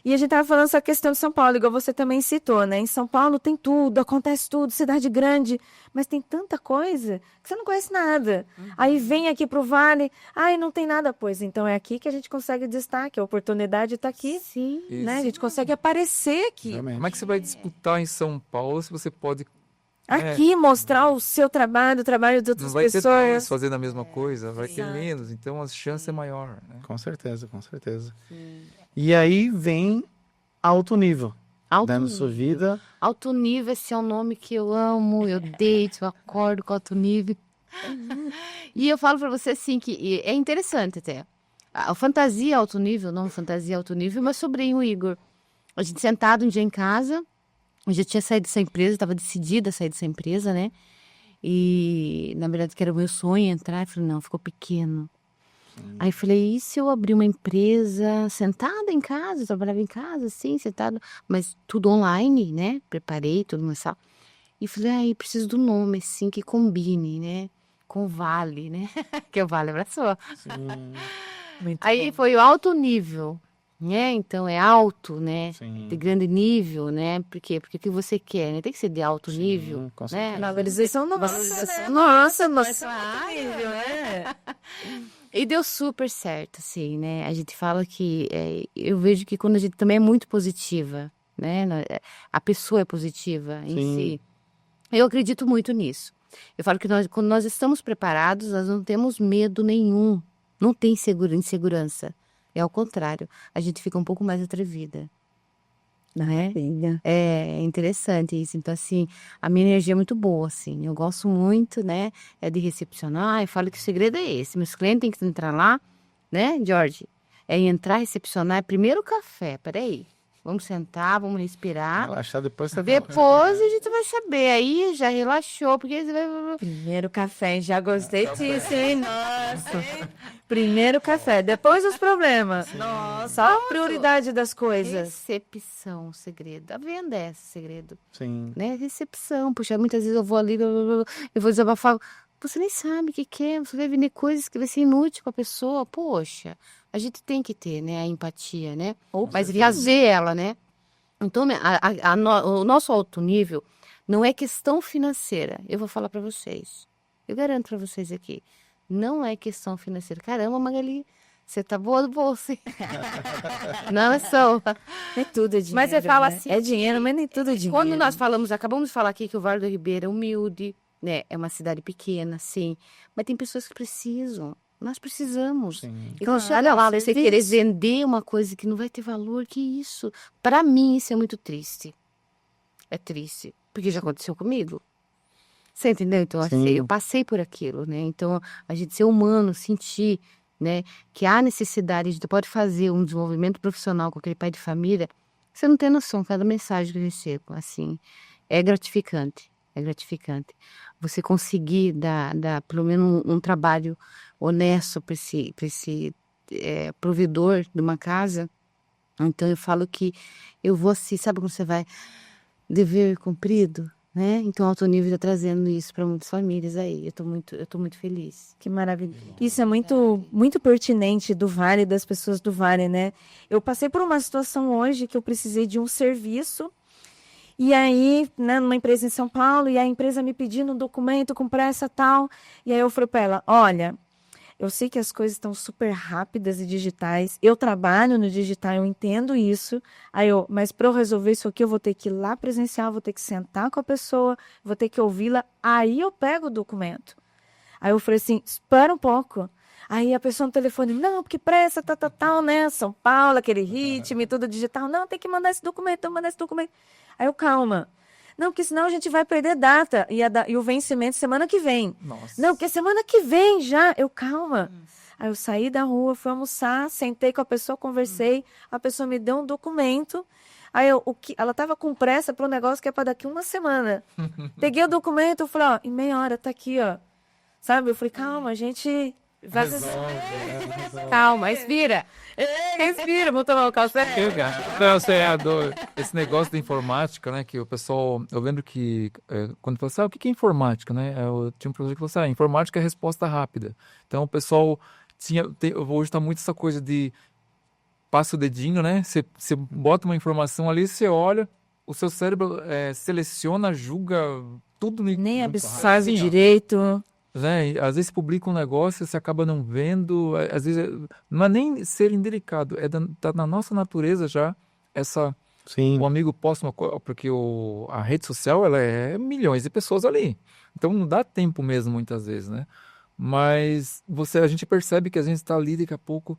B: E a gente estava falando essa questão de São Paulo, igual você também citou, né? Em São Paulo tem tudo, acontece tudo, cidade grande, mas tem tanta coisa que você não conhece nada. Aí vem aqui pro Vale, não tem nada, pois então é aqui que a gente consegue destaque, a oportunidade está aqui, né? A gente consegue aparecer aqui.
A: Realmente.
D: Como é que você vai disputar em São Paulo se você pode
B: aqui mostrar o seu trabalho, o trabalho de
D: Não
B: outras
D: vai ter todos
B: pessoas.
D: fazendo a mesma coisa, vai ter
B: Exato.
D: menos, então a chance é maior, né?
A: Com certeza, com certeza. E aí vem alto nível,
C: Alto
A: né, na sua
C: nível.
A: vida.
C: Alto nível, esse é um nome que eu amo, eu deito, eu acordo com alto nível. E eu falo pra você assim que é interessante até. A fantasia alto nível, não fantasia alto nível, meu sobrinho Igor. A gente sentado um dia em casa, eu já tinha saído dessa empresa, estava decidida a sair dessa empresa, né? E na verdade que era o meu sonho entrar, eu falei, não, ficou pequeno. Aí eu falei, e se eu abrir uma empresa sentada em casa, eu trabalhava em casa, assim, sentada, mas tudo online, né? Preparei tudo no sala. E falei, aí preciso do nome, assim, que combine, né? Com o Vale, né? Que o Vale abraçou.
B: Muito
C: Aí
B: bom.
C: foi o alto nível, né? Então é alto, né?
A: Sim.
C: De grande nível, né? Por quê? Porque o que você quer, né? Tem que ser de alto nível,
A: com
C: né?
A: certeza.
B: Valorização nossa,
C: Valorização
B: né?
C: nossa,
B: Nossa
C: nossa área.
B: nível, né?
C: E deu super certo, assim, né? A gente fala que eu vejo que quando a gente também é muito positiva, né? A pessoa é positiva em
A: Sim.
C: si. Eu acredito muito nisso. Eu falo que quando nós estamos preparados, nós não temos medo nenhum. Não tem insegurança. É ao contrário, a gente fica um pouco mais atrevida. Não é?
B: Filha.
C: É interessante isso. Então, assim, a minha energia é muito boa, assim. Eu gosto muito, né? É de recepcionar. Eu falo que o segredo é esse. Meus clientes têm que entrar lá, né, Jorge? É entrar, recepcionar. Primeiro o café. Peraí. Vamos sentar, vamos respirar.
A: Relaxar depois você
C: Depois a gente vai saber. Aí já relaxou, porque você vai...
B: Primeiro café, já gostei disso, hein? Nossa, hein? Primeiro café, depois os problemas. Nossa, a prioridade das coisas.
C: Recepção, o segredo. A venda é esse segredo,
A: Sim.
C: né? Recepção. Puxa, muitas vezes eu vou ali, eu vou desabafar. Você nem sabe o que é, você vai vender coisas que vai ser inútil para a pessoa. Poxa, a gente tem que ter, né, a empatia, né? Mas fazer ela, né? Então, o nosso alto nível não é questão financeira. Eu vou falar para vocês. Eu garanto para vocês aqui. Não é questão financeira. Caramba, Magali, você tá boa do bolso, hein? Não é só.
B: Nem tudo é dinheiro.
C: Mas você fala
B: né?
C: assim,
B: É dinheiro, mas nem tudo é dinheiro.
C: Quando nós falamos, acabamos de falar aqui que o Vale do Ribeira é humilde, né? É uma cidade pequena, sim. Mas tem pessoas que precisam. Nós precisamos.
A: Sim.
C: E quando
B: Claro,
C: olha lá, você
B: serviço.
C: querer vender uma coisa que não vai ter valor, que isso? Para mim, isso é muito triste. É triste. Porque já aconteceu comigo. Você entendeu? Então, assim,
A: Sim.
C: eu passei por aquilo, né? Então, a gente ser humano, sentir, né? Que há necessidade, a gente pode fazer um desenvolvimento profissional com aquele pai de família. Você não tem noção, cada mensagem que eu recebo, assim, é gratificante. É gratificante. Você conseguir dar pelo menos um trabalho honesto para esse provedor de uma casa. Então, eu falo que eu vou assim, sabe quando você vai dever cumprido, né? Então, o alto nível está trazendo isso para muitas famílias aí. Eu tô muito feliz.
B: Que maravilha. Isso é muito pertinente do Vale, das pessoas do Vale, né? Eu passei por uma situação hoje que eu precisei de um serviço. E aí, né, numa empresa em São Paulo, e a empresa me pedindo um documento com pressa tal. E aí eu falei para ela, olha, eu sei que as coisas estão super rápidas e digitais. Eu trabalho no digital, eu entendo isso. Mas para eu resolver isso aqui, eu vou ter que ir lá presencial, vou ter que sentar com a pessoa, vou ter que ouvi-la. Aí eu pego o documento. Aí eu falei assim, espera um pouco. Aí a pessoa no telefone, não, porque pressa, tal, né? São Paulo, aquele ritmo e tudo digital. Não, tem que mandar esse documento, tem que mandar esse documento. Aí eu, calma. Não, porque senão a gente vai perder data. E o vencimento semana que vem.
D: Nossa.
B: Não, porque semana que vem já. Eu, calma. Aí eu saí da rua, fui almoçar, sentei com a pessoa, conversei. A pessoa me deu um documento. Aí ela estava com pressa para um negócio que é para daqui uma semana. Peguei o documento, falei, ó, em meia hora, tá aqui, ó. Sabe? Eu falei, calma, a gente vai...
C: Calma, respira.
B: Respira, vou tomar o café.
D: Não, esse negócio da informática, né, que o pessoal, eu lembro que quando falou assim, o que é informática, né, eu tinha um professor que falou assim, informática é resposta rápida. Então o pessoal hoje está muito essa coisa de passa o dedinho, né, você bota uma informação ali, você olha, o seu cérebro seleciona, julga tudo.
B: Nem
D: muito
B: absorve
D: rápido.
B: direito.
D: Né? E, às vezes publica um negócio, você acaba não vendo, às vezes não é nem ser indelicado, tá na nossa natureza já essa
A: Sim.
D: O amigo posta uma coisa, porque a rede social, ela é milhões de pessoas ali. Então não dá tempo mesmo, muitas vezes, né? Mas a gente percebe que a gente está ali daqui a pouco.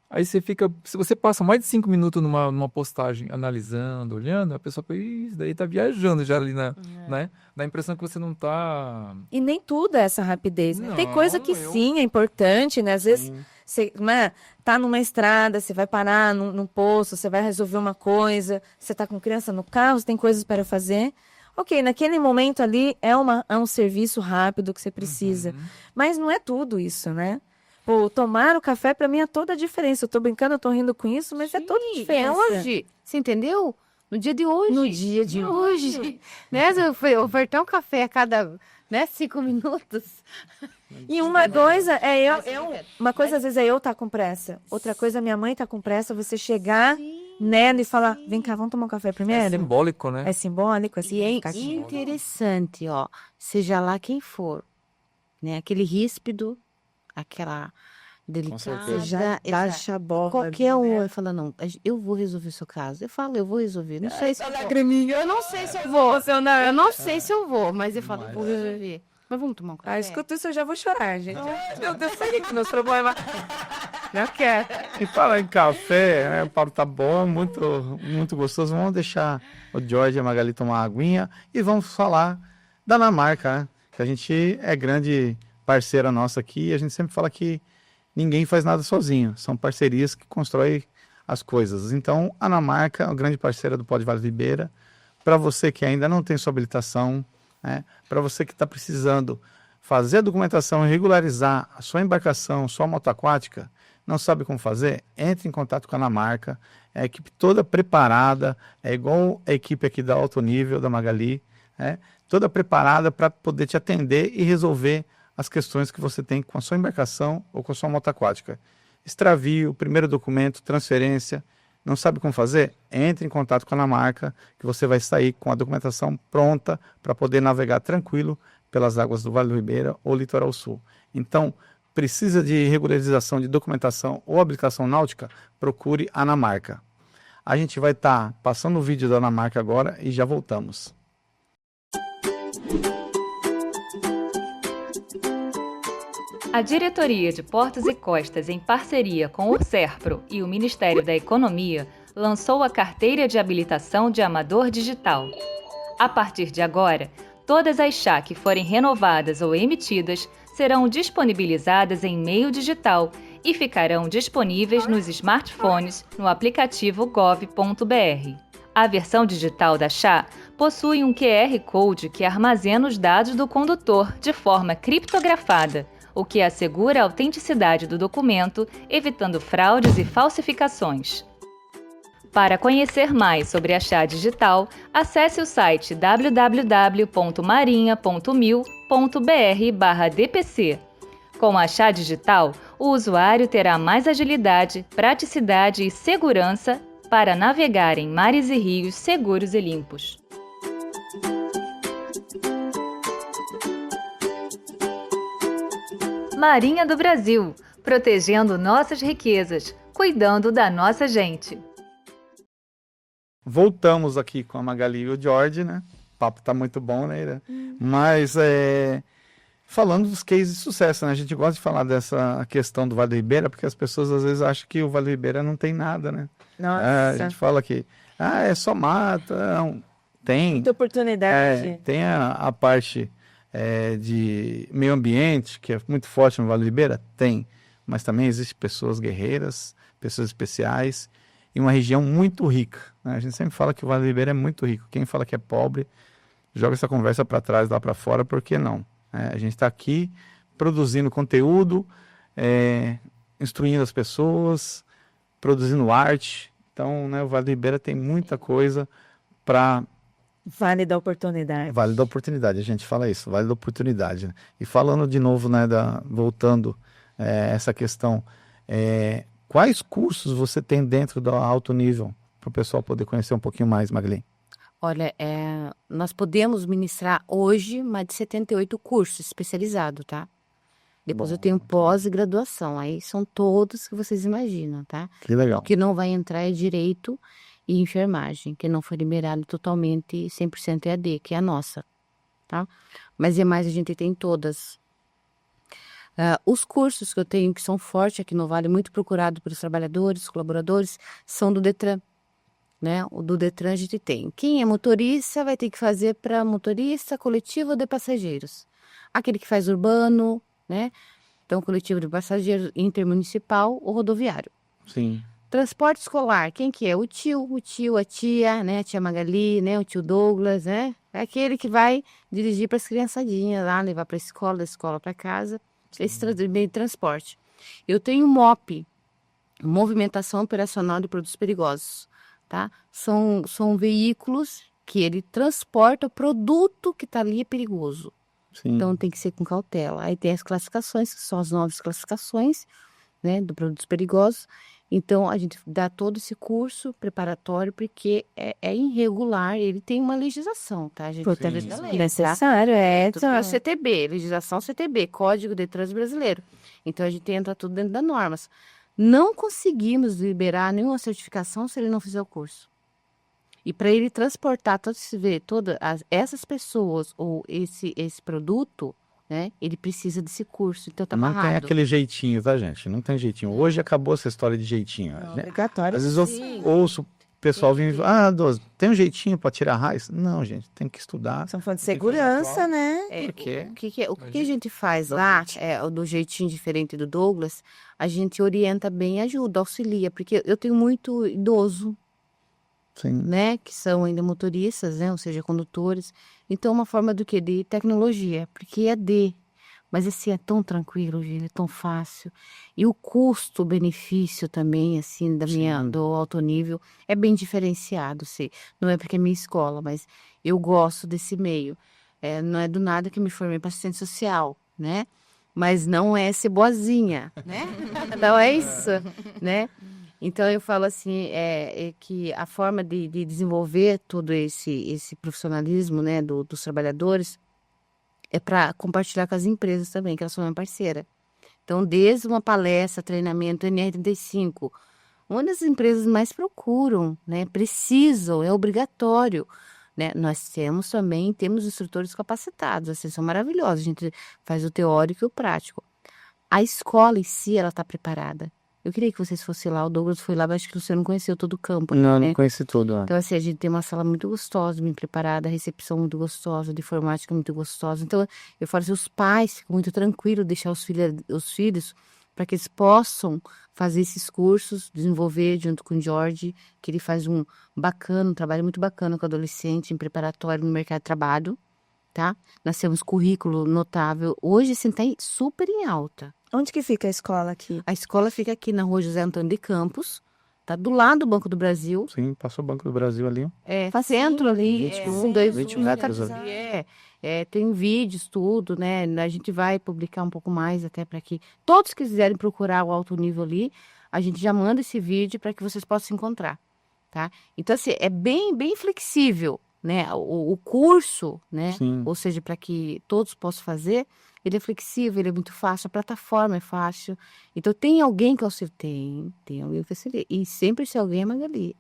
D: Aí você fica, se você passa mais de 5 minutos numa postagem analisando, olhando, a pessoa pensa, "Ih, isso daí tá viajando já ali né? Dá a impressão que você não tá.
B: E nem tudo é essa rapidez, né? Tem coisa que
D: Não,
B: sim é importante, né? Às vezes
A: Sim.
B: você, né, tá numa estrada, você vai parar num posto, você vai resolver uma coisa, você tá com criança no carro, você tem coisas para fazer. Ok, naquele momento ali é um serviço rápido que você precisa. Mas não é tudo isso, né? Pô, tomar o café para mim é toda a diferença. Eu tô brincando, eu tô rindo com isso, mas é toda a
C: É
B: diferença.
C: hoje. Você entendeu? No dia de hoje.
B: No dia de
C: hoje. Né? Se eu ofertar um café a cada 5 minutos.
B: E uma coisa é uma coisa às vezes é eu estar com pressa. Outra coisa, minha mãe tá com pressa, você chegar nela e falar, vem cá, vamos tomar um café
D: É
B: primeiro?
D: simbólico, né?
B: É simbólico, assim.
C: E é
B: ficar aqui.
C: interessante, ó. Seja lá quem for, né? Aquele ríspido, aquela delicada.
A: certeza.
B: Você já baixa a bola.
C: Qualquer um fala, não, eu vou resolver o seu caso. Eu falo, eu vou resolver. Não sei se eu vou. Eu não sei se eu vou. Eu não sei se eu vou, mas eu falo, vou resolver. Mas vamos tomar um café?
B: Escuta isso, eu já vou chorar, gente. Meu Deus, sabe que meus problemas.
C: Já quero.
A: E falar em café, né? O papo tá bom, muito, muito gostoso. Vamos deixar o George e a Magali tomar uma aguinha e vamos falar da Anamarca, né? Que a gente é grande parceira nossa aqui e a gente sempre fala que ninguém faz nada sozinho. São parcerias que constroem as coisas. Então, a Anamarca é uma grande parceira do Pode Vale do Ribeira. Para você que ainda não tem sua habilitação, né? Para você que está precisando fazer a documentação e regularizar a sua embarcação, sua moto aquática, não sabe como fazer? Entre em contato com a Anamarca. É a equipe toda preparada, é igual a equipe aqui da Alto Nível, da Magali, né? Toda preparada para poder te atender e resolver as questões que você tem com a sua embarcação ou com a sua moto aquática. Extravio, primeiro documento, transferência. Não sabe como fazer? Entre em contato com a Anamarca, que você vai sair com a documentação pronta para poder navegar tranquilo pelas águas do Vale do Ribeira ou Litoral Sul. Então, precisa de regularização de documentação ou habilitação náutica? Procure a Anamarca. A gente vai estar passando o vídeo da Anamarca agora e já voltamos.
E: A Diretoria de Portos e Costas, em parceria com o Serpro e o Ministério da Economia, lançou a Carteira de Habilitação de Amador Digital. A partir de agora, todas as chá que forem renovadas ou emitidas serão disponibilizadas em meio digital e ficarão disponíveis nos smartphones no aplicativo gov.br. A versão digital da chá possui um QR Code que armazena os dados do condutor de forma criptografada, o que assegura a autenticidade do documento, evitando fraudes e falsificações. Para conhecer mais sobre a chá digital, acesse o site www.marinha.mil.br/dpc. Com a chá digital, o usuário terá mais agilidade, praticidade e segurança para navegar em mares e rios seguros e limpos. Marinha do Brasil, protegendo nossas riquezas, cuidando da nossa gente.
A: Voltamos aqui com a Magali e o George, né? O papo tá muito bom, né, Ira? Mas falando dos cases de sucesso, né? A gente gosta de falar dessa questão do Vale do Ribeira, porque as pessoas às vezes acham que o Vale do Ribeira não tem nada, né?
B: Nossa.
A: A gente fala que é só mata, não. Tem.
B: Muita oportunidade.
A: Tem a parte de meio ambiente, que é muito forte no Vale do Ribeira? Tem. Mas também existem pessoas guerreiras, pessoas especiais, e uma região muito rica, né? A gente sempre fala que o Vale do Ribeira é muito rico. Quem fala que é pobre, joga essa conversa para trás, lá para fora, porque não? A gente está aqui produzindo conteúdo, instruindo as pessoas, produzindo arte. Então, né, o Vale do Ribeira tem muita coisa para...
B: Vale da oportunidade.
A: Vale da oportunidade, a gente fala isso, vale da oportunidade, né? E falando de novo, né, voltando essa questão, quais cursos você tem dentro do alto nível, para o pessoal poder conhecer um pouquinho mais, Magali?
C: Olha, nós podemos ministrar hoje mais de 78 cursos especializados, tá? Depois eu tenho pós-graduação, aí são todos que vocês imaginam, tá?
A: Que legal.
C: O que não vai entrar é direito e enfermagem, que não foi liberado totalmente 100% EAD, que é a nossa, tá? Mas demais a gente tem todas. Os cursos que eu tenho, que são fortes aqui no Vale, muito procurado pelos trabalhadores, colaboradores, são do Detran, né? O do Detran a gente tem. Quem é motorista vai ter que fazer para motorista coletivo de passageiros. Aquele que faz urbano, né? Então, coletivo de passageiros intermunicipal ou rodoviário.
A: Sim.
C: Transporte escolar, quem que é? O tio, a tia, né? A tia Magali, né? O tio Douglas, né? É aquele que vai dirigir para as criançadinhas lá, levar para a escola, da escola para casa. Esse meio de transporte. Eu tenho MOP, Movimentação Operacional de Produtos Perigosos, tá? São veículos que ele transporta o produto que está ali é perigoso.
A: Sim.
C: Então tem que ser com cautela. Aí tem as classificações, que são as 9 classificações, né, do produtos perigosos. Então a gente dá todo esse curso preparatório porque é irregular, ele tem uma legislação, tá? A gente precisa da lei, tá?
B: Necessário,
C: Tudo é CTB, legislação CTB, Código de Trânsito Brasileiro. Então a gente entra tudo dentro das normas. Não conseguimos liberar nenhuma certificação se ele não fizer o curso. E para ele transportar todas essas pessoas ou esse produto, né, ele precisa desse curso. Então tá
A: Não
C: amarrado.
A: tem aquele jeitinho, tá, gente? Não tem jeitinho. Hoje acabou essa história de jeitinho.
B: Não,
A: né?
B: obrigatório.
A: Às vezes eu
C: Sim.
A: ouço o pessoal vindo, Doze, tem um jeitinho para tirar raiz? Não, gente, tem que estudar.
B: São falando de segurança, né?
C: É,
A: Por quê?
C: O que a gente faz lá, do jeitinho diferente do Douglas, a gente orienta bem, ajuda, auxilia, porque eu tenho muito idoso,
A: Sim.
C: né, que são ainda motoristas, né, ou seja, condutores. Então, uma forma do quê? De tecnologia, porque mas assim, é tão tranquilo, gente, é tão fácil. E o custo-benefício também, assim, do alto nível, é bem diferenciado, sei. Não é porque é minha escola, mas eu gosto desse meio. Não é do nada que eu me formei para assistente social, né? Mas não é ser boazinha, né? Não é isso, né? Então, eu falo assim, que a forma de desenvolver todo esse profissionalismo, né, dos trabalhadores é para compartilhar com as empresas também, que elas são minha parceira. Então, desde uma palestra, treinamento, NR35, uma das empresas mais procuram, né, precisam, é obrigatório, né? Nós temos instrutores capacitados, assim, são maravilhosos, a gente faz o teórico e o prático. A escola em si, ela está preparada. Eu queria que vocês fossem lá, o Douglas foi lá, mas acho que você não conheceu todo o campo.
A: Não,
C: né?
A: não conheci tudo.
C: Então, assim, a gente tem uma sala muito gostosa, bem preparada, a recepção muito gostosa, de informática muito gostosa. Então, eu falo assim, os pais ficam muito tranquilos de deixar os filhos para que eles possam fazer esses cursos, desenvolver junto com o Jorge, que ele faz um trabalho muito bacana com adolescente, em preparatório no mercado de trabalho, tá? Nós temos currículo notável. Hoje, assim, está super em alta.
B: Onde que fica a escola aqui?
C: A escola fica aqui na Rua José Antônio de Campos, tá do lado do Banco do Brasil.
A: Sim, passou o Banco do Brasil ali.
C: Centro ali,
A: 20 metros ali.
C: tem vídeos, tudo, né? A gente vai publicar um pouco mais até para que todos que quiserem procurar o alto nível ali, a gente já manda esse vídeo para que vocês possam encontrar, tá? Então, assim, é bem, bem flexível, né? O curso, né?
A: Sim.
C: Ou seja, para que todos possam fazer, ele é flexível, ele é muito fácil, a plataforma é fácil. Então, tem alguém que auxilia? Tem alguém que auxilia. E sempre esse alguém é Magali.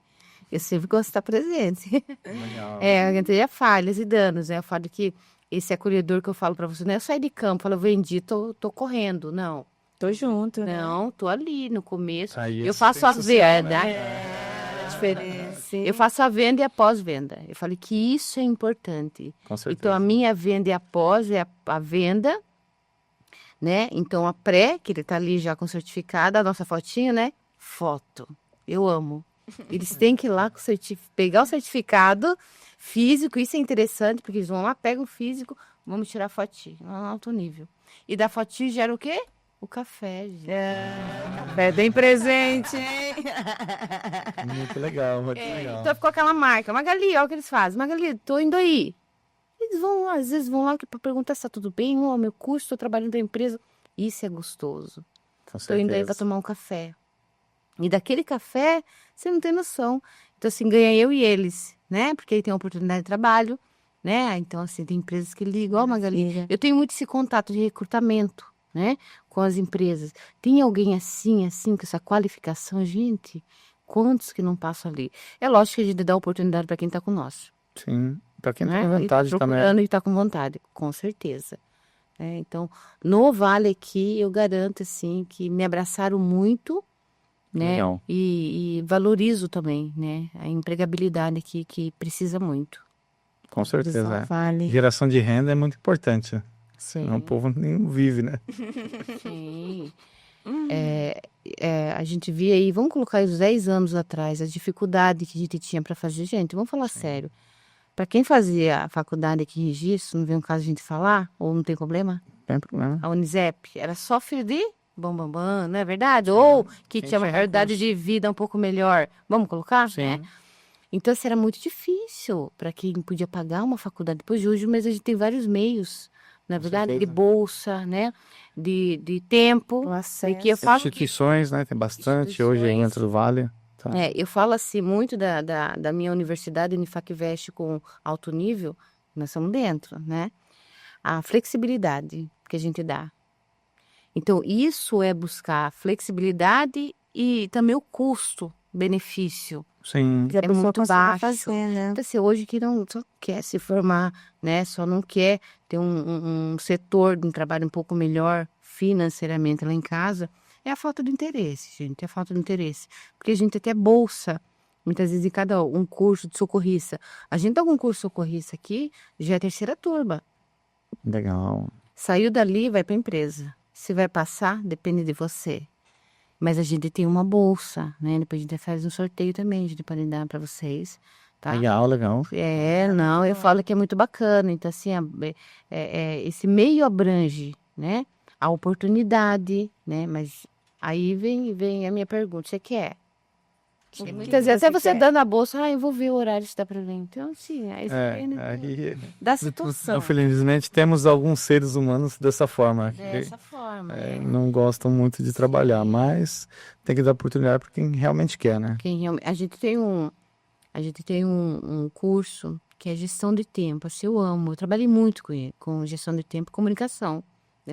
C: Eu sempre gosto de estar presente.
A: Legal.
C: A gente teria falhas e danos, né? Eu falo que esse acolhedor que eu falo para você, não é eu sair de campo, eu falo, vendi, tô correndo, não.
B: Tô junto. né?
C: Não, tô ali no começo.
A: Aí,
C: Eu faço a venda.
B: A diferença.
C: Eu faço a venda e a pós-venda. Eu falei que isso é importante.
A: Com certeza.
C: Então, a minha venda e a pós é a venda, né? Então, a pré, que ele tá ali já com certificado, a nossa fotinha, né? Foto. Eu amo. Eles têm que ir lá pegar o certificado físico, isso é interessante, porque eles vão lá, pegam o físico, vamos tirar a fotinho, lá no alto nível. E da fotinho gera o quê? O café, gente.
B: Café tem presente, hein?
A: Muito legal, muito legal.
C: Então ficou aquela marca. Magali, olha o que eles fazem. Magali, tô indo aí. Eles vão lá, às vezes vão lá para perguntar se tá tudo bem. Meu curso, tô trabalhando na empresa. Isso é gostoso.
A: Com
C: Tô indo aí
A: certeza.
C: para tomar um café. E daquele café, você não tem noção. Então, assim, ganha eu e eles, né? Porque aí tem uma oportunidade de trabalho, né? Então, assim, tem empresas que ligam. Ó, Magali, eu tenho muito esse contato de recrutamento, né? Com as empresas. Tem alguém assim, com essa qualificação? Gente, quantos que não passam ali? É lógico que a gente dá oportunidade para quem está com nós,
A: Sim. Para quem
C: né?
A: tem vontade
C: E tá
A: também.
C: procurando e está com vontade, com certeza. Então, no Vale aqui, eu garanto, assim, que me abraçaram muito, né?
A: Legal.
C: E valorizo também, né? A empregabilidade aqui, que precisa muito.
A: Com certeza.
B: Visão
A: É.
B: Vale.
A: Geração de renda é muito importante.
C: Sim.
A: O povo nem vive, né?
C: Sim. A gente via aí, vamos colocar aí uns 10 anos atrás, a dificuldade que a gente tinha para fazer. Gente, vamos falar sério. Para quem fazia a faculdade aqui em Registro, não vem um caso a gente falar, ou não tem problema?
A: Tem problema.
C: A Unisep era só filho de bambambam, não é verdade? Ou que
A: Quem
C: tinha uma
A: tinha
C: realidade de vida um pouco melhor. Vamos colocar?
A: Sim.
C: Né? Então, assim, era muito difícil para quem podia pagar uma faculdade depois de hoje, mas a gente tem vários meios, na verdade, de
A: certeza.
C: bolsa, né? De tempo.
B: O acesso.
C: Porque eu falo que
A: Instituições, né? Tem bastante hoje aí
C: Instituições.
A: dentro do Vale. Tá.
C: eu falo assim muito da minha universidade, Unifacvest, com alto nível, nós estamos dentro, né? A flexibilidade que a gente dá. Então, isso é buscar flexibilidade e também o custo-benefício.
A: Sim.
B: Que a
C: É
B: pessoa
C: muito
B: consiga
C: baixo.
B: fazer, né?
C: Então, assim, hoje que não só quer se formar, né? Só não quer ter um setor de um trabalho um pouco melhor financeiramente lá em casa, é a falta de interesse, gente. É a falta de interesse. Porque a gente até bolsa, muitas vezes em cada um curso de socorrista. A gente dá algum curso de socorrista aqui, já é a terceira turma.
A: Legal.
C: Saiu dali, vai para a empresa. Se vai passar, depende de você. Mas a gente tem uma bolsa, né? Depois a gente faz um sorteio também, a gente pode dar para vocês, tá?
A: Legal, legal.
C: Não, eu falo que é muito bacana. Então, assim, esse meio abrange, né? A oportunidade, né? Mas aí vem a minha pergunta, você quer?
B: que
C: Muitas vezes até
B: você
C: você
B: quer?
C: dando a bolsa, eu vou ver o horário que dá para mim. Então, assim, aí depende
A: Aí,
C: da situação.
A: infelizmente, temos alguns seres humanos dessa forma. que,
C: Dessa forma.
A: não gostam muito de trabalhar, mas tem que dar oportunidade para quem realmente quer, né?
C: A gente tem um curso que é gestão de tempo. Assim, eu amo. Eu trabalhei muito com ele, com gestão de tempo e comunicação.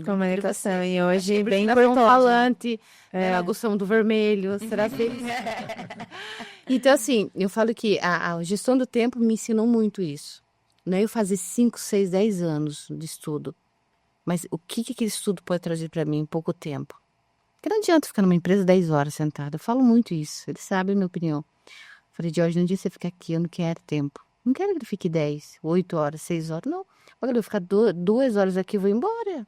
B: Comunicação. E hoje bem
C: Sempre um
B: importante.
C: falante, nós gostamos do vermelho, será feliz. Então, assim, eu falo que a gestão do tempo me ensinou muito isso. Não é eu fazer 5, 6, 10 anos de estudo, mas o que aquele estudo pode trazer para mim em pouco tempo? Porque não adianta ficar numa empresa 10 horas sentada. Eu falo muito isso, eles sabem a minha opinião. Falei, Jorge, não adianta você ficar aqui, eu não quero tempo. Não quero que ele fique 10, 8 horas, 6 horas, não. Olha, eu ficar 2 horas aqui, eu vou embora.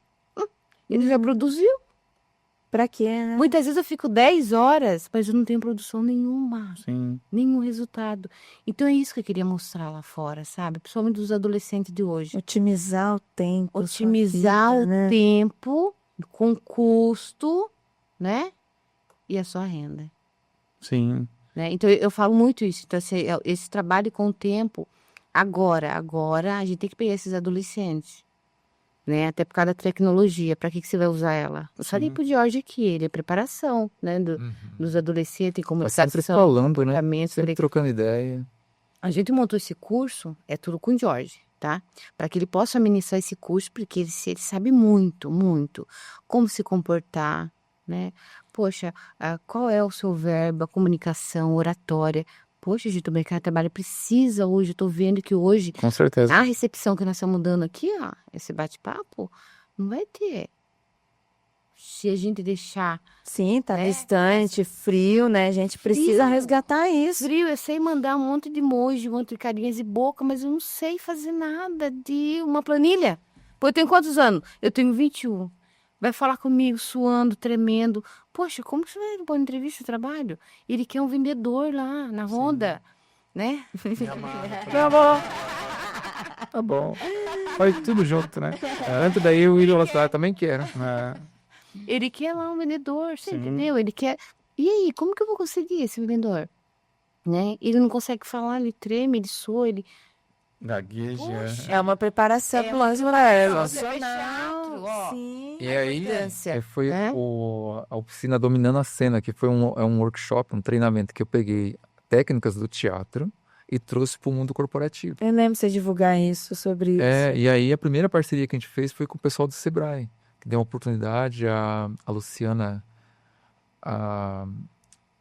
C: Ele já produziu.
B: Pra quê, né?
C: Muitas vezes eu fico 10 horas, mas eu não tenho produção nenhuma.
A: Sim.
C: Nenhum resultado. Então é isso que eu queria mostrar lá fora, sabe? Principalmente dos adolescentes de hoje.
B: Otimizar o tempo.
C: Otimizar
B: sua vida,
C: o
B: né?
C: tempo com custo, né? E a sua renda.
A: Sim.
C: Né? Então eu falo muito isso. Então, assim, esse trabalho com o tempo, agora a gente tem que pegar esses adolescentes. Né? Até por causa da tecnologia, para que você vai usar ela? Eu falei pro Jorge aqui, ele é preparação, né? Dos adolescentes, em
D: Tá
C: comunicação,
D: sempre falando, né?
C: comportamento,
D: Sempre trocando ideia.
C: A gente montou esse curso, é tudo com o Jorge, tá? Para que ele possa ministrar esse curso, porque ele sabe muito, muito como se comportar, né? Poxa, qual é o seu verbo, a comunicação, oratória? Poxa, gente, o mercado de trabalho precisa hoje, eu tô vendo que hoje,
A: Com certeza.
C: a recepção que nós estamos dando aqui, ó, esse bate-papo, não vai ter. Se a gente deixar
B: Sim, tá distante, frio, né? A gente precisa
C: Frio.
B: resgatar isso.
C: frio, eu sei mandar um monte de emoji, um monte de carinhas e boca, mas eu não sei fazer nada de uma planilha. Pô, eu tenho quantos anos? Eu tenho 21. Vai falar comigo suando, tremendo. Poxa, como que você vai pôr entrevista de trabalho? Ele quer um vendedor lá na Honda, né?
A: Tá bom. Tá bom. Foi tudo junto, né?
D: Antes daí o ídolo também quero.
A: É,
C: Ele quer lá um vendedor, você
A: Sim.
C: entendeu? Ele quer... E aí, como que eu vou conseguir esse vendedor? Né? Ele não consegue falar, ele treme, ele soa, ele...
A: gagueja.
B: É uma preparação
C: É
B: pro
C: uma
B: lance
C: teatro, ó.
B: Sim.
D: E aí
C: importância,
D: foi
C: né?
D: a oficina Dominando a Cena, que foi um workshop, um treinamento que eu peguei técnicas do teatro e trouxe para o mundo corporativo.
B: Eu lembro você divulgar isso sobre isso.
D: E aí a primeira parceria que a gente fez foi com o pessoal do Sebrae, que deu uma oportunidade a Luciana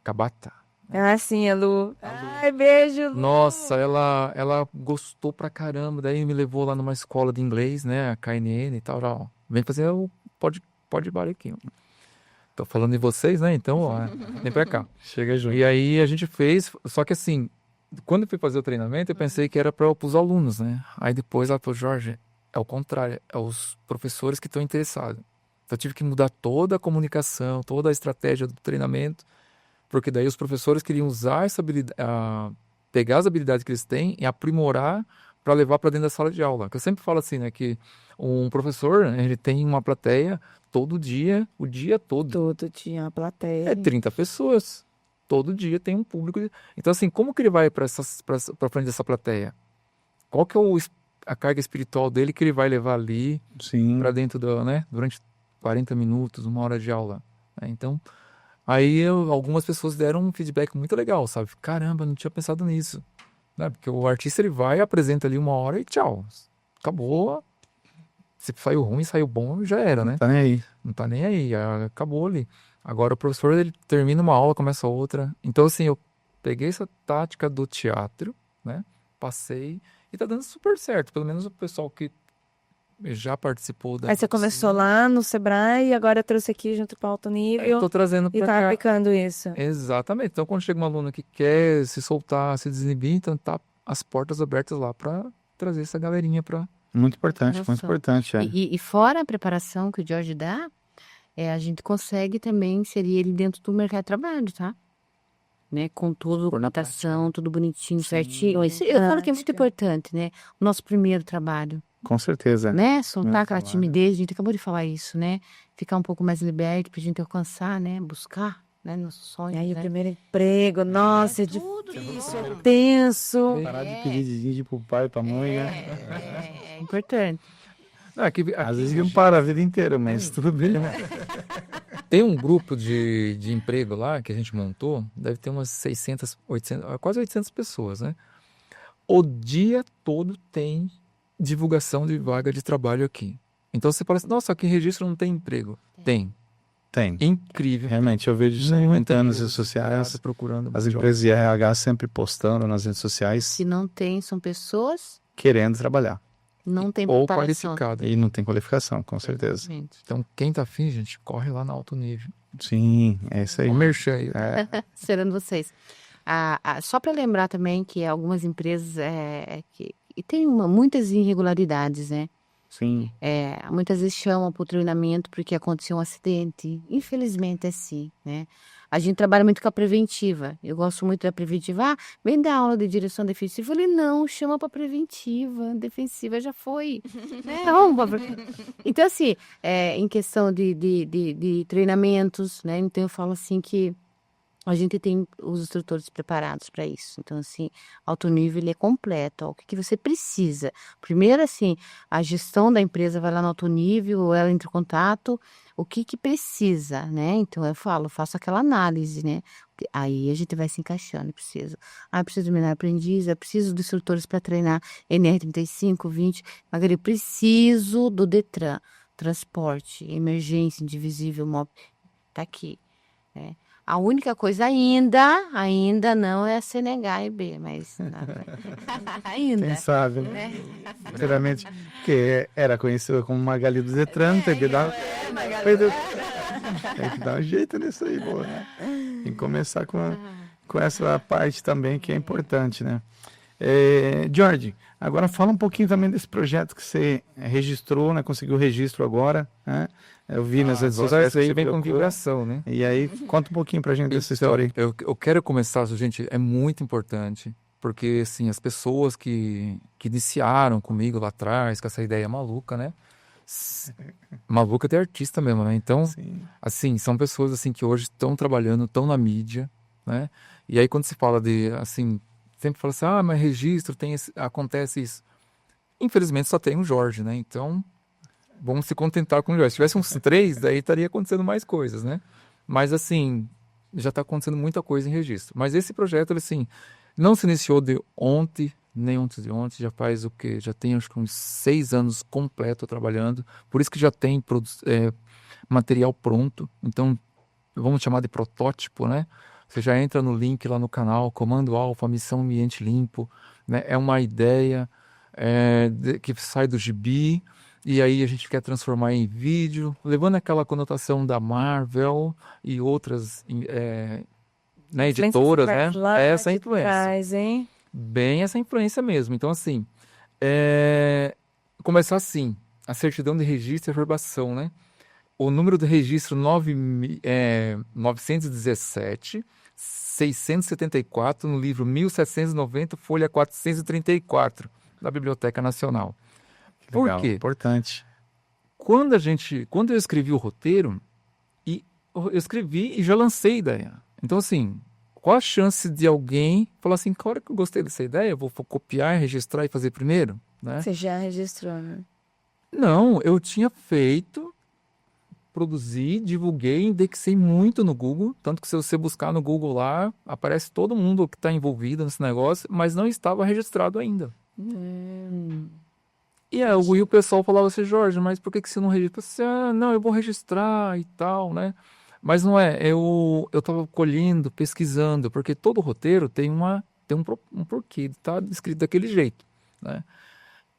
D: Cabata,
B: Ah, sim, a Lu. Ai, beijo, Lu.
D: Nossa, ela gostou pra caramba, daí me levou lá numa escola de inglês, né, a KNN e tal, ó, vem fazer o pode bar aqui, ó. Tô falando de vocês, né, então, ó, vem pra cá.
A: Chega junto.
D: E aí a gente fez, só que assim, quando eu fui fazer o treinamento, eu pensei que era para os alunos, né, aí depois ela falou, Jorge, é o contrário, é os professores que estão interessados. Então eu tive que mudar toda a comunicação, toda a estratégia do treinamento, porque daí os professores queriam usar essa habilidade, pegar as habilidades que eles têm e aprimorar para levar para dentro da sala de aula. Que eu sempre falo assim, né, que um professor, né, ele tem uma plateia todo dia, o dia todo.
B: Todo tinha uma plateia.
D: É 30 pessoas. Todo dia tem um público. Então, assim, como que ele vai para frente dessa plateia? Qual que é a carga espiritual dele que ele vai levar ali
A: Sim.
D: para dentro né, durante 40 minutos, 1 hora de aula, né? Então, aí algumas pessoas deram um feedback muito legal, sabe? Caramba, não tinha pensado nisso, né? Porque o artista ele vai, apresenta ali 1 hora e tchau, acabou. Se saiu ruim, saiu bom, já era, né?
A: Tá nem aí.
D: Não tá nem aí, acabou ali. Agora o professor ele termina uma aula, começa outra. Então, assim, eu peguei essa tática do teatro, né? Passei e tá dando super certo. Pelo menos o pessoal que já participou da.
B: Aí você começou lá no Sebrae e agora trouxe aqui junto para alto nível
D: Tô trazendo
B: e
D: pra
B: tá
D: cá.
B: aplicando isso.
D: Exatamente. Então, quando chega um aluno que quer se soltar, se desinibir, então tá as portas abertas lá para trazer essa galerinha para.
A: Muito importante,
C: Nossa.
A: muito importante. É.
C: E fora a preparação que o Jorge dá, a gente consegue também inserir ele dentro do mercado de trabalho, tá? Né? Com toda a documentação, tudo bonitinho, certinho. Isso, eu falo que é muito importante, né? O nosso primeiro trabalho,
A: Com certeza.
C: né? Soltar aquela
A: trabalho.
C: timidez, a gente acabou de falar isso, né? Ficar um pouco mais liberto pra gente alcançar, né? Buscar, né? Nossos sonhos,
B: E aí o
C: né?
B: primeiro emprego, nossa, é
C: Tudo
B: difícil,
C: isso.
B: é tenso.
A: Parar de pedir dinheiro pro pai, pra mãe, né?
C: É importante.
D: Não,
A: Às vezes não para a vida inteira, mas tudo bem, né?
D: tem um grupo de emprego lá que a gente montou, deve ter umas 600, 800, quase 800 pessoas, né? O dia todo tem divulgação de vaga de trabalho aqui. Então você fala assim, nossa, aqui em Registro não tem emprego. Tem.
A: Tem.
D: Incrível.
A: Realmente, eu vejo isso aumentando nas redes sociais.
D: Procurando
A: As
D: job.
A: empresas de RH sempre postando nas redes sociais,
C: Se não tem, são pessoas,
A: querendo trabalhar.
C: não tem
D: Ou
C: preparação.
D: qualificado.
A: E não tem qualificação, com certeza.
C: Exatamente.
D: Então, quem tá afim, gente, corre lá no alto nível.
A: Sim, é isso aí.
D: O merchan aí.
A: É,
C: Esperando vocês. Só para lembrar também que algumas empresas que tem muitas irregularidades, né?
A: sim.
C: Muitas vezes chamam para o treinamento porque aconteceu um acidente. Infelizmente é assim, né? A gente trabalha muito com a preventiva. Eu gosto muito da preventiva. Vem dar aula de direção defensiva. Eu falei, não, chama para preventiva. Defensiva já foi. Né? Então, assim, em questão de treinamentos, né? Então, eu falo assim que a gente tem os instrutores preparados para isso. Então, assim, alto nível ele é completo. Ó, o que você precisa? Primeiro, assim, a gestão da empresa vai lá no alto nível, ou ela entra em contato, o que precisa, né? Então, eu faço aquela análise, né? Aí a gente vai se encaixando, preciso. Preciso de menor aprendiz, eu preciso de instrutores para treinar NR35, 20. Magari, preciso do Detran, transporte, emergência, indivisível, móvel. Tá aqui, né? A única coisa ainda não é a CNH-EB, mas ainda.
A: Quem sabe, né? Sinceramente, porque era conhecida como Magali do Detran, tem que dar... Tem que dar um jeito nisso aí, pô, né? Tem que começar com essa parte também que é importante, né? Jorge, agora fala um pouquinho também desse projeto que você registrou, né? Conseguiu o registro agora, né? Eu vi nas redes sociais
D: Isso aí
A: que
D: vem
A: você
D: com
A: colocou.
D: vibração, né?
A: E aí, conta um pouquinho pra gente dessa
D: Então,
A: história aí.
D: eu quero começar, gente, é muito importante, porque, assim, as pessoas que iniciaram comigo lá atrás, com essa ideia maluca, né? Maluca até artista mesmo, né? Então,
A: Sim.
D: assim, são pessoas, assim, que hoje estão trabalhando, estão na mídia, né? E aí, quando se fala de, assim, sempre fala assim, mas registro, acontece isso. Infelizmente, só tem o Jorge, né? Então, vamos se contentar com o Jorge. Se tivesse uns 3, daí estaria acontecendo mais coisas, né? Mas, assim, já está acontecendo muita coisa em registro. Mas esse projeto, ele, assim, não se iniciou de ontem, nem antes de ontem, já faz o quê? Já tem, acho que uns 6 anos completo trabalhando. Por isso que já tem material pronto. Então, vamos chamar de protótipo, né? Você já entra no link lá no canal, Comando Alfa, Missão Ambiente Limpo, né? É uma ideia que sai do gibi, e aí a gente quer transformar em vídeo, levando aquela conotação da Marvel e outras né, editoras, né? Essa influência.
B: Traz, hein?
D: Bem essa influência mesmo. Então, assim, começar assim, a certidão de registro e averbação, né? O número do registro 917, 674, no livro 1790, folha 434, da Biblioteca Nacional.
A: Legal,
D: Por quê?
A: importante.
D: Quando eu escrevi o roteiro, eu escrevi e já lancei a ideia. Então, assim, qual a chance de alguém falar assim, cara, que eu gostei dessa ideia, eu vou copiar, registrar e fazer primeiro, né?
B: Você já registrou, né?
D: Não, eu tinha feito, produzi, divulguei, indexei muito no Google, tanto que se você buscar no Google lá, aparece todo mundo que está envolvido nesse negócio, mas não estava registrado ainda. E aí o pessoal falava assim, Jorge, mas por que você não registra? Eu falei assim, não, eu vou registrar e tal, né? Mas não é, eu estava colhendo, pesquisando, porque todo roteiro tem um porquê de estar escrito daquele jeito, né?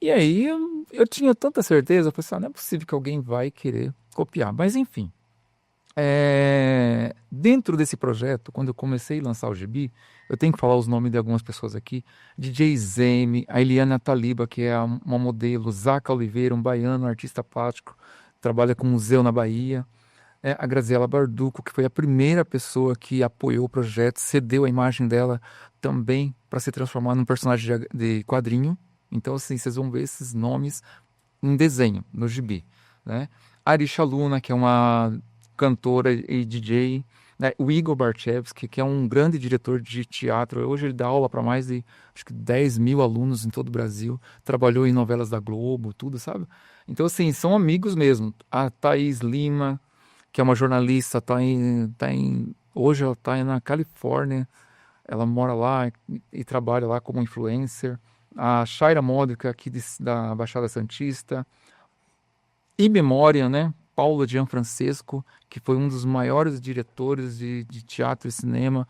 D: E aí eu tinha tanta certeza, eu falei assim, não é possível que alguém vai querer copiar. Mas enfim, dentro desse projeto, quando eu comecei a lançar o gibi, eu tenho que falar os nomes de algumas pessoas aqui, DJ Zeme, a Eliana Taliba, que é uma modelo, Zaca Oliveira, um baiano, artista plástico, trabalha com museu na Bahia, a Graziela Barduco, que foi a primeira pessoa que apoiou o projeto, cedeu a imagem dela também para se transformar num personagem de quadrinho. Então, assim, vocês vão ver esses nomes em desenho, no gibi, né? Arisha Luna, que é uma cantora e DJ, né? O Igor Barchevski, que é um grande diretor de teatro. Hoje ele dá aula para mais de, acho que 10 mil alunos em todo o Brasil. Trabalhou em novelas da Globo, tudo, sabe? Então, assim, são amigos mesmo. A Thaís Lima, que é uma jornalista, hoje ela está na Califórnia. Ela mora lá e trabalha lá como influencer. A Shaira Módica, aqui da Baixada Santista. E memória, né? Paulo Gianfrancesco, que foi um dos maiores diretores de teatro e cinema.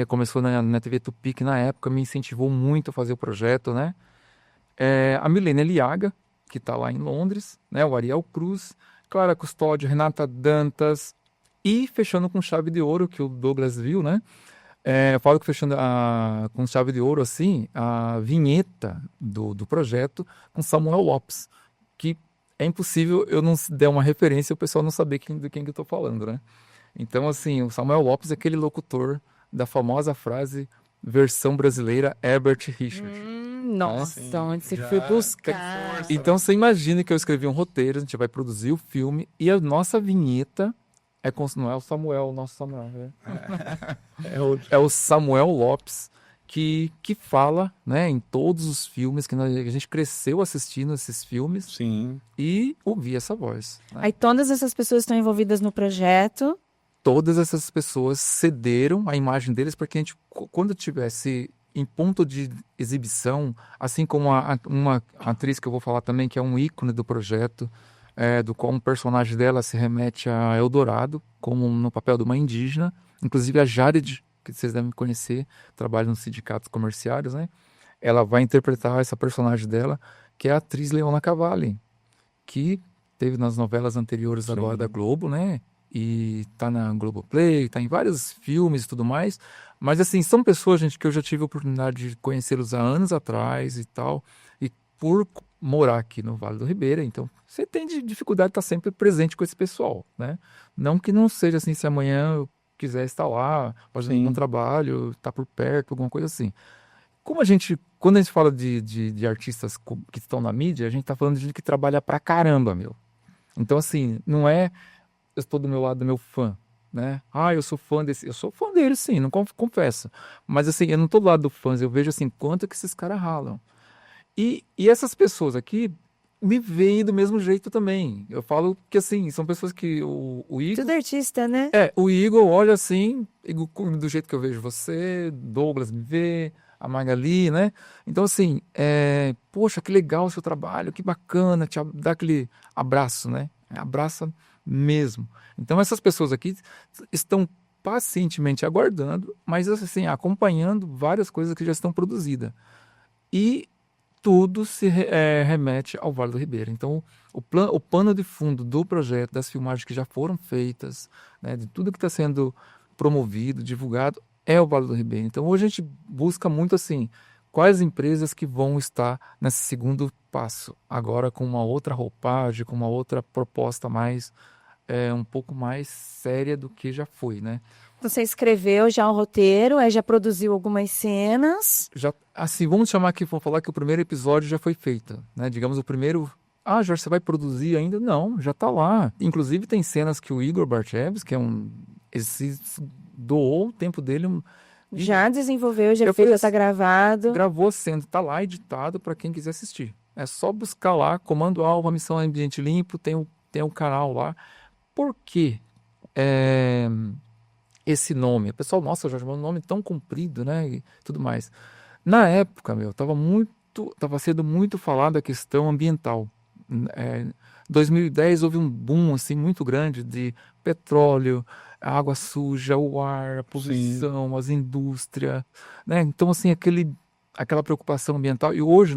D: Começou na TV Tupi, que na época me incentivou muito a fazer o projeto, né? A Milene Liaga, que está lá em Londres, né? O Ariel Cruz, Clara Custódio, Renata Dantas. E fechando com chave de ouro, que o Douglas viu, né? Eu falo que fechando com chave de ouro, assim, a vinheta do projeto com Samuel Lopes, que é impossível eu não der uma referência e o pessoal não saber de quem que eu estou falando, né? Então, assim, o Samuel Lopes é aquele locutor da famosa frase versão brasileira Herbert Richard.
B: Nossa, onde você foi buscar?
D: Então, você imagina que eu escrevi um roteiro, a gente vai produzir o filme e a nossa vinheta não é o Samuel, o nosso Samuel. Né? É o Samuel Lopes que fala, né, em todos os filmes que a gente cresceu assistindo esses filmes.
A: Sim.
D: E ouvir essa voz. Né?
B: Aí todas essas pessoas estão envolvidas no projeto.
D: Todas essas pessoas cederam a imagem deles para que a gente, quando tivesse em ponto de exibição, assim como uma atriz que eu vou falar também, que é um ícone do projeto, do qual um personagem dela se remete a Eldorado, como no papel de uma indígena, inclusive a Jared, que vocês devem conhecer, trabalha nos sindicatos comerciários, né? Ela vai interpretar essa personagem dela, que é a atriz Leona Cavalli, que teve nas novelas anteriores agora da Globo, né? E tá na Globoplay, tá em vários filmes e tudo mais. Mas, assim, são pessoas, gente, que eu já tive a oportunidade de conhecê-los há anos atrás e tal. E por morar aqui no Vale do Ribeira, então, você tem dificuldade de estar sempre presente com esse pessoal, né? Não que não seja assim, se amanhã eu quiser estar lá, fazer um trabalho, estar por perto, alguma coisa assim. Quando a gente fala de artistas que estão na mídia, a gente está falando de gente que trabalha pra caramba, meu. Então, assim, não é eu estou do meu lado do meu fã, né? Eu sou fã desse... Eu sou fã dele, sim, não confesso. Mas, assim, eu não estou do lado do fã, eu vejo, assim, quanto que esses caras ralam. E essas pessoas aqui me veem do mesmo jeito também. Eu falo que, assim, são pessoas que o Igor...
B: Tudo artista, né?
D: O Igor olha assim, do jeito que eu vejo você, Douglas me vê, a Magali, né? Então, assim, poxa, que legal o seu trabalho, que bacana, te dá aquele abraço, né? Abraça mesmo. Então, essas pessoas aqui estão pacientemente aguardando, mas assim, acompanhando várias coisas que já estão produzidas. E tudo se remete ao Vale do Ribeira. Então, o pano de fundo do projeto, das filmagens que já foram feitas, né, de tudo que está sendo promovido, divulgado, é o Vale do Ribeira. Então, hoje a gente busca muito assim, quais empresas que vão estar nesse segundo passo, agora com uma outra roupagem, com uma outra proposta mais, um pouco mais séria do que já foi, né?
B: Você escreveu já o roteiro, aí já produziu algumas cenas.
D: Já, assim, vamos chamar aqui, vamos falar que o primeiro episódio já foi feito, né? Digamos, o primeiro... Ah, Jorge, você vai produzir ainda? Não, já está lá. Inclusive, tem cenas que o Igor Bartchevs, que é doou o tempo dele...
B: Já desenvolveu, já
D: Eu
B: fez,
D: falei
B: já está gravado.
D: Gravou sendo, está lá editado para quem quiser assistir. É só buscar lá, Comando Alva, Missão Ambiente Limpo, tem um canal lá. Por quê? Esse nome? O pessoal, nossa, Jorge, um nome tão comprido, né? E tudo mais. Na época, estava sendo muito falado a questão ambiental. Em 2010 houve um boom assim, muito grande de petróleo, a água suja, o ar, a poluição, as indústrias, né? Então, assim, aquela preocupação ambiental. E hoje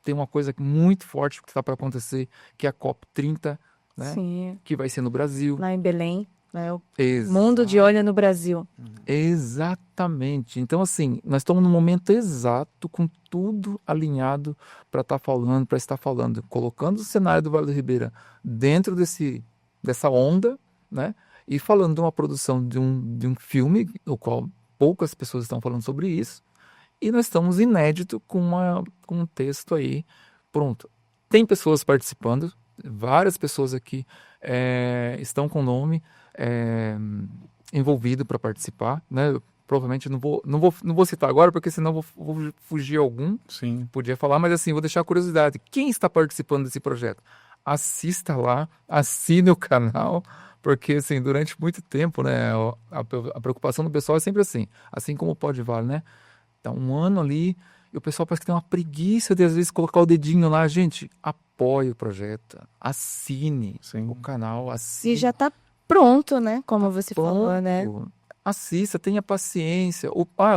D: tem uma coisa muito forte que está para acontecer, que é a COP30, né?
B: Sim.
D: Que vai ser no Brasil.
B: Lá em Belém, né? O
D: Exato.
B: mundo de olho no Brasil.
D: Exatamente. Então, assim, nós estamos no momento exato, com tudo alinhado para estar falando, colocando o cenário do Vale do Ribeira dentro dessa onda, né? E falando de uma produção de um filme, o qual poucas pessoas estão falando sobre isso, e nós estamos inédito com um texto aí pronto. Tem pessoas participando, várias pessoas aqui estão com o nome envolvido para participar, né? Eu provavelmente não vou citar agora, porque senão vou fugir algum.
A: Sim.
D: Podia falar, mas assim, vou deixar a curiosidade. Quem está participando desse projeto? Assista lá, assine o canal, porque assim, durante muito tempo, né, a preocupação do pessoal é sempre assim como o Pod Vale, né? Tá um ano ali e o pessoal parece que tem uma preguiça de às vezes colocar o dedinho lá. Gente, apoie o projeto, assine o canal, assine.
B: E já está pronto, né? Como você falou, né?
D: Assista, tenha paciência.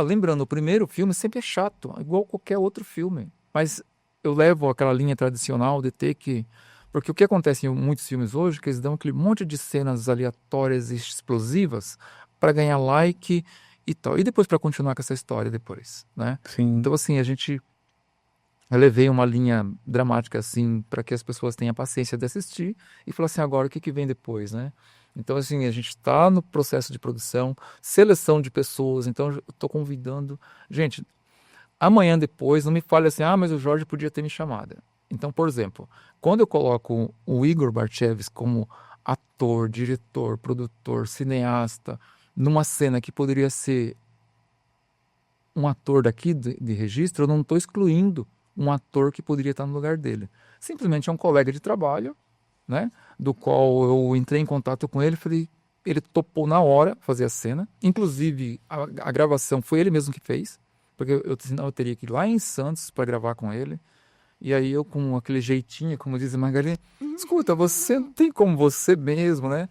D: Lembrando, o primeiro filme sempre é chato, igual qualquer outro filme. Mas eu levo aquela linha tradicional de ter que... Porque o que acontece em muitos filmes hoje, que eles dão aquele monte de cenas aleatórias e explosivas para ganhar like e tal. E depois para continuar com essa história depois, né?
A: Sim.
D: Então, assim, eu levei uma linha dramática, assim, para que as pessoas tenham paciência de assistir e falar assim, agora o que vem depois, né? Então, assim, a gente está no processo de produção, seleção de pessoas, então eu estou convidando... Gente, amanhã depois, não me fale assim, mas o Jorge podia ter me chamado. Então, por exemplo, quando eu coloco o Igor Bartchevs como ator, diretor, produtor, cineasta, numa cena que poderia ser um ator daqui de registro, eu não estou excluindo um ator que poderia estar no lugar dele. Simplesmente é um colega de trabalho, né, do qual eu entrei em contato com ele, falei, ele topou na hora fazer a cena. Inclusive, a gravação foi ele mesmo que fez, porque eu teria que ir lá em Santos para gravar com ele. E aí eu, com aquele jeitinho, como diz a Margarida, escuta, você não tem como você mesmo, né,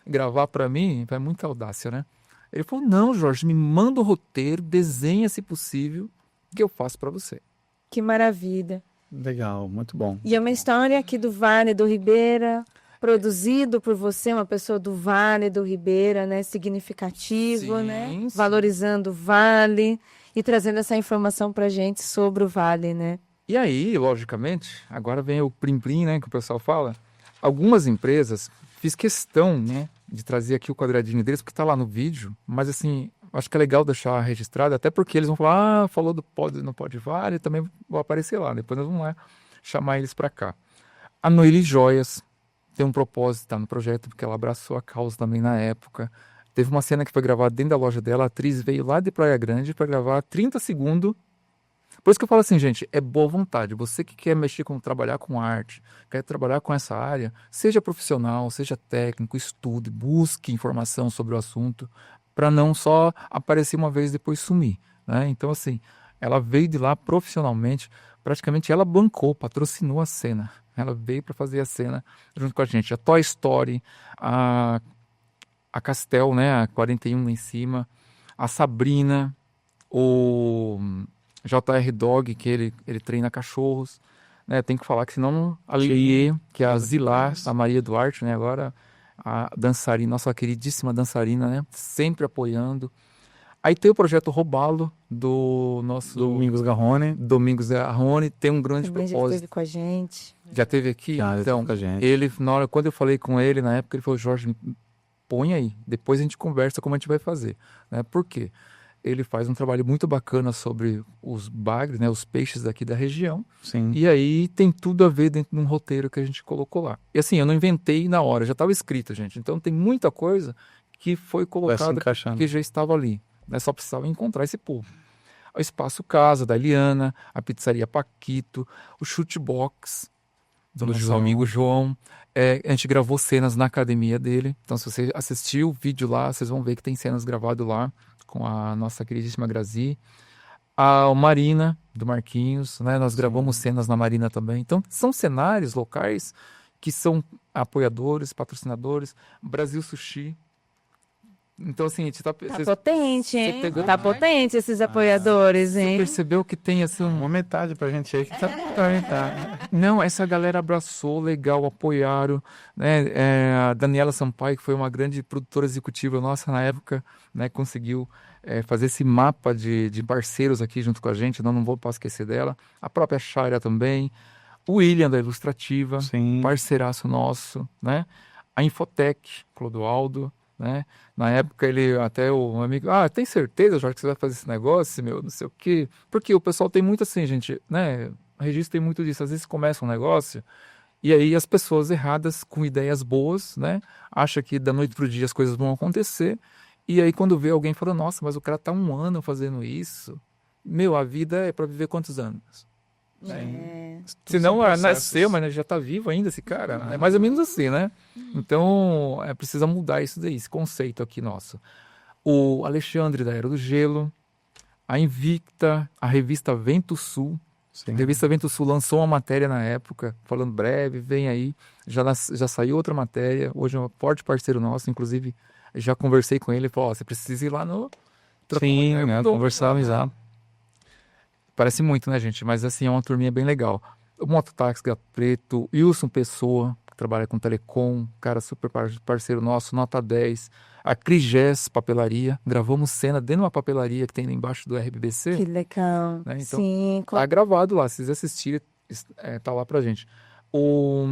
D: gravar para mim? É muita audácia, né? Ele falou, não, Jorge, me manda o roteiro, desenha se possível, que eu faço para você.
B: Que maravilha.
A: Legal, muito bom.
B: E é uma história aqui do Vale do Ribeira, produzido por você, uma pessoa do Vale do Ribeira, né? Significativo,
D: Sim,
B: né?
D: sim.
B: Valorizando o Vale e trazendo essa informação pra gente sobre o Vale, né?
D: E aí, logicamente, agora vem o plim-plim, né, que o pessoal fala. Algumas empresas, fiz questão, né, de trazer aqui o quadradinho deles, porque está lá no vídeo, mas assim, acho que é legal deixar registrado, até porque eles vão falar, falou no Pod Vale, também vou aparecer lá, depois nós vamos lá chamar eles para cá. A Noeli Joias tem um propósito, tá no projeto, porque ela abraçou a causa também na época. Teve uma cena que foi gravada dentro da loja dela, a atriz veio lá de Praia Grande para gravar 30 segundos. Por isso que eu falo assim, gente, é boa vontade. Você que quer trabalhar com arte, quer trabalhar com essa área, seja profissional, seja técnico, estude, busque informação sobre o assunto, para não só aparecer uma vez e depois sumir, né? Então, assim, ela veio de lá profissionalmente, praticamente ela bancou, patrocinou a cena. Ela veio para fazer a cena junto com a gente. A Toy Story, a a Castel, né, a 41 lá em cima, a Sabrina, o JR Dog, que ele treina cachorros, né, tem que falar que senão a Lier, que é a Zilar, a Maria Duarte, né, agora a dançarina, nossa queridíssima dançarina, né, sempre apoiando. Aí tem o projeto Robalo, do nosso
A: Domingos Garrone.
D: Tem um grande
B: Também já
D: propósito.
B: esteve com a gente.
D: Já teve aqui?
A: Já
D: Então,
A: com a gente.
D: ele, quando eu falei com ele, na época, ele falou, Jorge, põe aí, depois a gente conversa como a gente vai fazer. Né? Por quê? Ele faz um trabalho muito bacana sobre os bagres, né, os peixes daqui da região,
A: Sim.
D: e aí tem tudo a ver dentro de um roteiro que a gente colocou lá. E assim, eu não inventei na hora, já estava escrito, gente. Então tem muita coisa que foi
A: Vai se
D: colocada
A: encaixando.
D: que já estava ali. Né? Só precisava encontrar esse povo. O Espaço Casa, da Eliana, a Pizzaria Paquito, o Chutebox, do nosso
A: João.
D: amigo João. A gente gravou cenas na academia dele. Então, se você assistiu o vídeo lá, vocês vão ver que tem cenas gravadas lá com a nossa queridíssima Grazi. A Marina, do Marquinhos, né? Nós gravamos cenas na Marina também. Então, são cenários locais que são apoiadores, patrocinadores. Brasil Sushi. Então, assim, a gente tá...
B: Tá potente, hein?
D: pegou
B: Tá
D: mais?
B: potente esses apoiadores,
D: Você
B: hein?
D: percebeu que tem, assim,
A: Uma metade pra gente aí que tá.
D: Não, essa galera abraçou, legal, apoiaram, né? A Daniela Sampaio, que foi uma grande produtora executiva nossa na época, né? Conseguiu fazer esse mapa de parceiros aqui junto com a gente, não posso esquecer dela. A própria Shaira também, o William da Ilustrativa,
A: Sim.
D: parceiraço nosso, né? A Infotec, Clodoaldo, né? Na época ele, até o amigo, tem certeza, Jorge, que você vai fazer esse negócio, meu, não sei o quê. Porque o pessoal tem muito assim, gente, né? O registro tem muito disso. Às vezes começa um negócio e aí as pessoas erradas com ideias boas, né? Acham que da noite pro dia as coisas vão acontecer. E aí quando vê alguém falando, nossa, mas o cara tá 1 ano fazendo isso. Meu, a vida é para viver quantos anos? Se não nasceu, mas já tá vivo ainda esse cara. É mais ou menos assim, né? Então, precisa mudar isso daí, esse conceito aqui nosso. O Alexandre da Era do Gelo, a Invicta, a revista Vento Sul.
A: Sim.
D: A revista Vento Sul lançou uma matéria na época, falando breve, vem aí. Já saiu outra matéria. Hoje é um forte parceiro nosso, inclusive já conversei com ele. Ele falou, você precisa ir lá no...
A: Sim, né? Conversamos já.
D: Parece muito, né, gente? Mas, assim, é uma turminha bem legal. O Mototáxi Gato Preto, Wilson Pessoa, que trabalha com Telecom, cara super parceiro nosso, nota 10. A Crigés Papelaria, gravamos cena dentro de uma papelaria que tem embaixo do RBBC.
B: Que legal.
D: Né? Então,
B: Sim.
D: tá gravado lá, se vocês assistirem, tá lá pra gente. O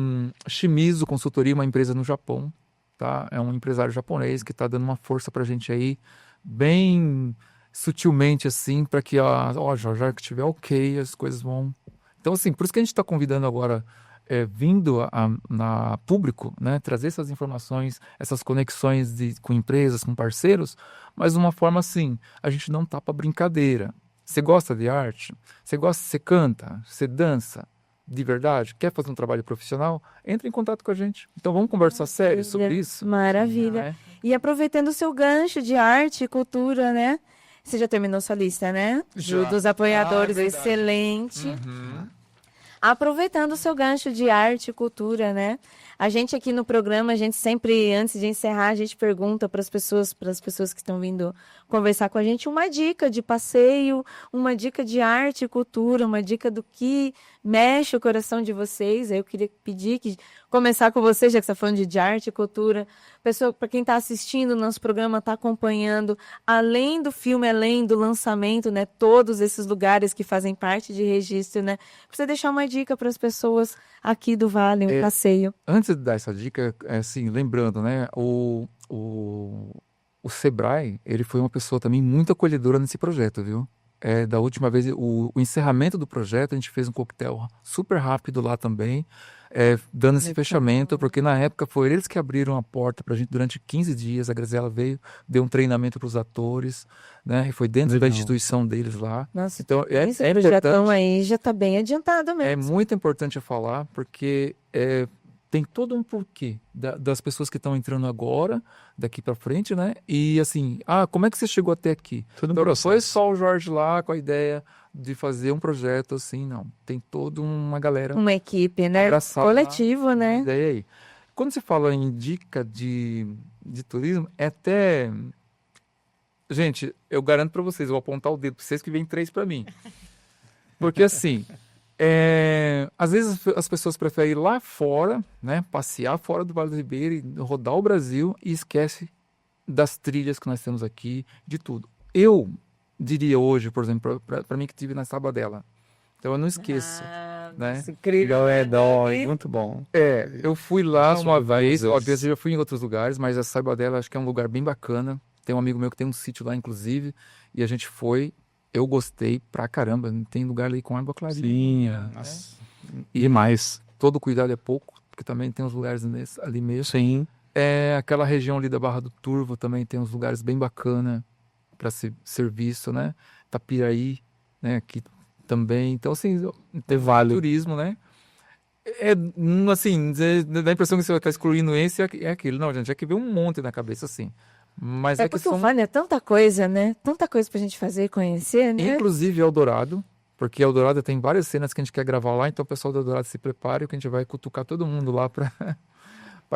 D: Shimizu Consultoria, uma empresa no Japão, tá? É um empresário japonês que tá dando uma força pra gente aí, bem sutilmente assim, para que já que tiver ok, as coisas vão... Então, assim, por isso que a gente está convidando agora, vindo na público, né, trazer essas informações, essas conexões com empresas, com parceiros, mas de uma forma assim, a gente não tá para brincadeira. Você gosta de arte? Você canta? Você dança? De verdade? Quer fazer um trabalho profissional? Entre em contato com a gente. Então, vamos conversar sério sobre isso?
B: Maravilha. E aproveitando o seu gancho de arte e cultura, né? Você já terminou sua lista, né?
D: Já.
B: Dos apoiadores,
D: É verdade.
B: excelente.
D: Uhum.
B: Aproveitando o seu gancho de arte e cultura, né? A gente aqui no programa, a gente sempre, antes de encerrar, a gente pergunta para as pessoas que estão vindo conversar com a gente, uma dica de passeio, uma dica de arte e cultura, uma dica do que mexe o coração de vocês. Aí eu queria pedir que começar com você, já que você está falando de arte e cultura. Pessoa, para quem está assistindo o nosso programa, está acompanhando, além do filme, além do lançamento, né? Todos esses lugares que fazem parte de registro, né? Precisa deixar uma dica para as pessoas aqui do Vale, um passeio.
D: Antes de dar essa dica, assim, lembrando, né, o Sebrae, ele foi uma pessoa também muito acolhedora nesse projeto, viu? Da última vez, o encerramento do projeto, a gente fez um coquetel super rápido lá também, dando esse fechamento, porque na época foi eles que abriram a porta pra gente durante 15 dias, a Graziela veio, deu um treinamento para os atores, né, e foi dentro da instituição deles lá.
B: Nossa,
D: Então,
B: esse
D: é
B: projetão
D: importante.
B: aí já está bem adiantado mesmo.
D: É muito importante a falar, porque tem todo um porquê das pessoas que estão entrando agora, daqui para frente, né? E assim, como é que você chegou até aqui?
A: Tudo um
D: Então,
A: processo.
D: foi só o Jorge lá com a ideia de fazer um projeto assim, não. Tem toda uma galera
B: Uma equipe, né?
D: abraçada
B: Coletivo,
D: na
B: né?
D: ideia aí. Quando se fala em dica de de turismo é até... Gente, eu garanto para vocês, eu vou apontar o dedo para vocês que vem 3 para mim. Porque assim, às vezes as pessoas preferem ir lá fora, né, passear fora do Vale do Ribeira, e rodar o Brasil e esquece das trilhas que nós temos aqui, de tudo. Eu diria hoje, por exemplo, para mim que estive na Sabadella, então eu não esqueço, né?
B: Nossa, incrível.
A: Muito bom.
D: Eu fui lá
A: Não,
D: uma vez,
A: Deus.
D: obviamente eu já fui em outros lugares, mas a Sabadella acho que é um lugar bem bacana. Tem um amigo meu que tem um sítio lá, inclusive, e a gente foi, eu gostei pra caramba, tem lugar ali com água clarinha.
A: Sim, nossa,
D: E
A: demais.
D: todo cuidado é pouco, porque também tem uns lugares ali mesmo.
A: Sim,
D: Aquela região ali da Barra do Turvo também tem uns lugares bem bacana para ser visto, né? Tapiraí, né? Aqui também. Então, assim,
A: vale.
D: turismo, né? Assim, dá a impressão que você está excluindo esse e aquilo. Não, gente, é que vem um monte na cabeça, assim. Mas
B: É
D: que
B: porque o Vale é tanta coisa, né? Tanta coisa pra gente fazer e conhecer, né?
D: Inclusive Eldorado, porque Eldorado tem várias cenas que a gente quer gravar lá, então o pessoal do Eldorado se prepare, que a gente vai cutucar todo mundo lá para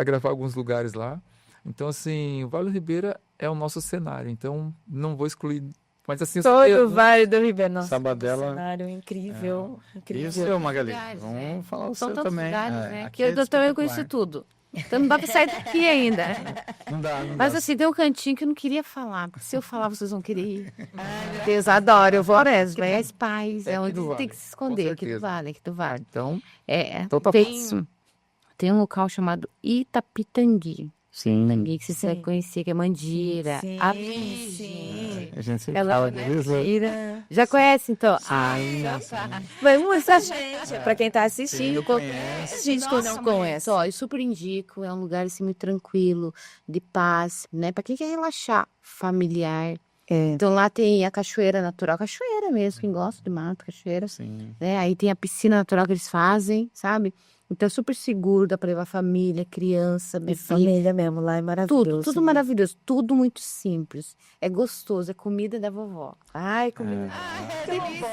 D: gravar alguns lugares lá. Então, assim, o Vale do Ribeira é o nosso cenário, então não vou excluir. Mas assim,
B: Todo o Vale do Ribeira. Nossa,
A: Sabadella.
B: um cenário incrível, incrível.
A: Isso, Magali.
C: Lugares,
A: Vamos falar o
C: São
A: seu
C: tantos
A: também.
C: lugares, né?
A: Aqui
C: Que
A: é
C: eu também
A: espetacular.
C: conheci tudo. Então não dá pra sair daqui ainda.
A: Não dá,
C: Mas assim, tem um cantinho que eu não queria falar. Porque se eu falar, vocês vão querer ir. Deus adora, eu vou Floresta, é Paz, é onde
D: do
C: você
D: Vale,
C: tem que se esconder,
D: com
C: aqui do
D: certeza.
C: Vale, aqui do Vale.
D: Então,
C: Então
D: tá
C: tem um local chamado Itapitangui.
A: Sim.
C: Itapitangui, que você vai conhecer, que é Mandira.
B: Sim,
C: A
B: sim.
C: Virgem.
A: A gente sempre
C: Ela
A: fala
C: é
A: disso.
B: Ira.
C: Já conhece, então?
B: Vai muita gente, pra quem tá assistindo.
A: conhece.
B: Gente que não conhece.
C: Ó, eu super indico, é um lugar assim muito tranquilo, de paz, né? Pra quem quer relaxar, familiar. Então lá tem a cachoeira natural, cachoeira mesmo, quem gosta de mato, cachoeira,
A: Sim.
C: né? Aí tem a piscina natural que eles fazem, sabe? Então é super seguro, dá pra levar família, criança,
B: É
C: bebê.
B: família mesmo, lá é maravilhoso.
C: Tudo maravilhoso, tudo muito simples. É gostoso, é comida da vovó.
B: Ai, comida.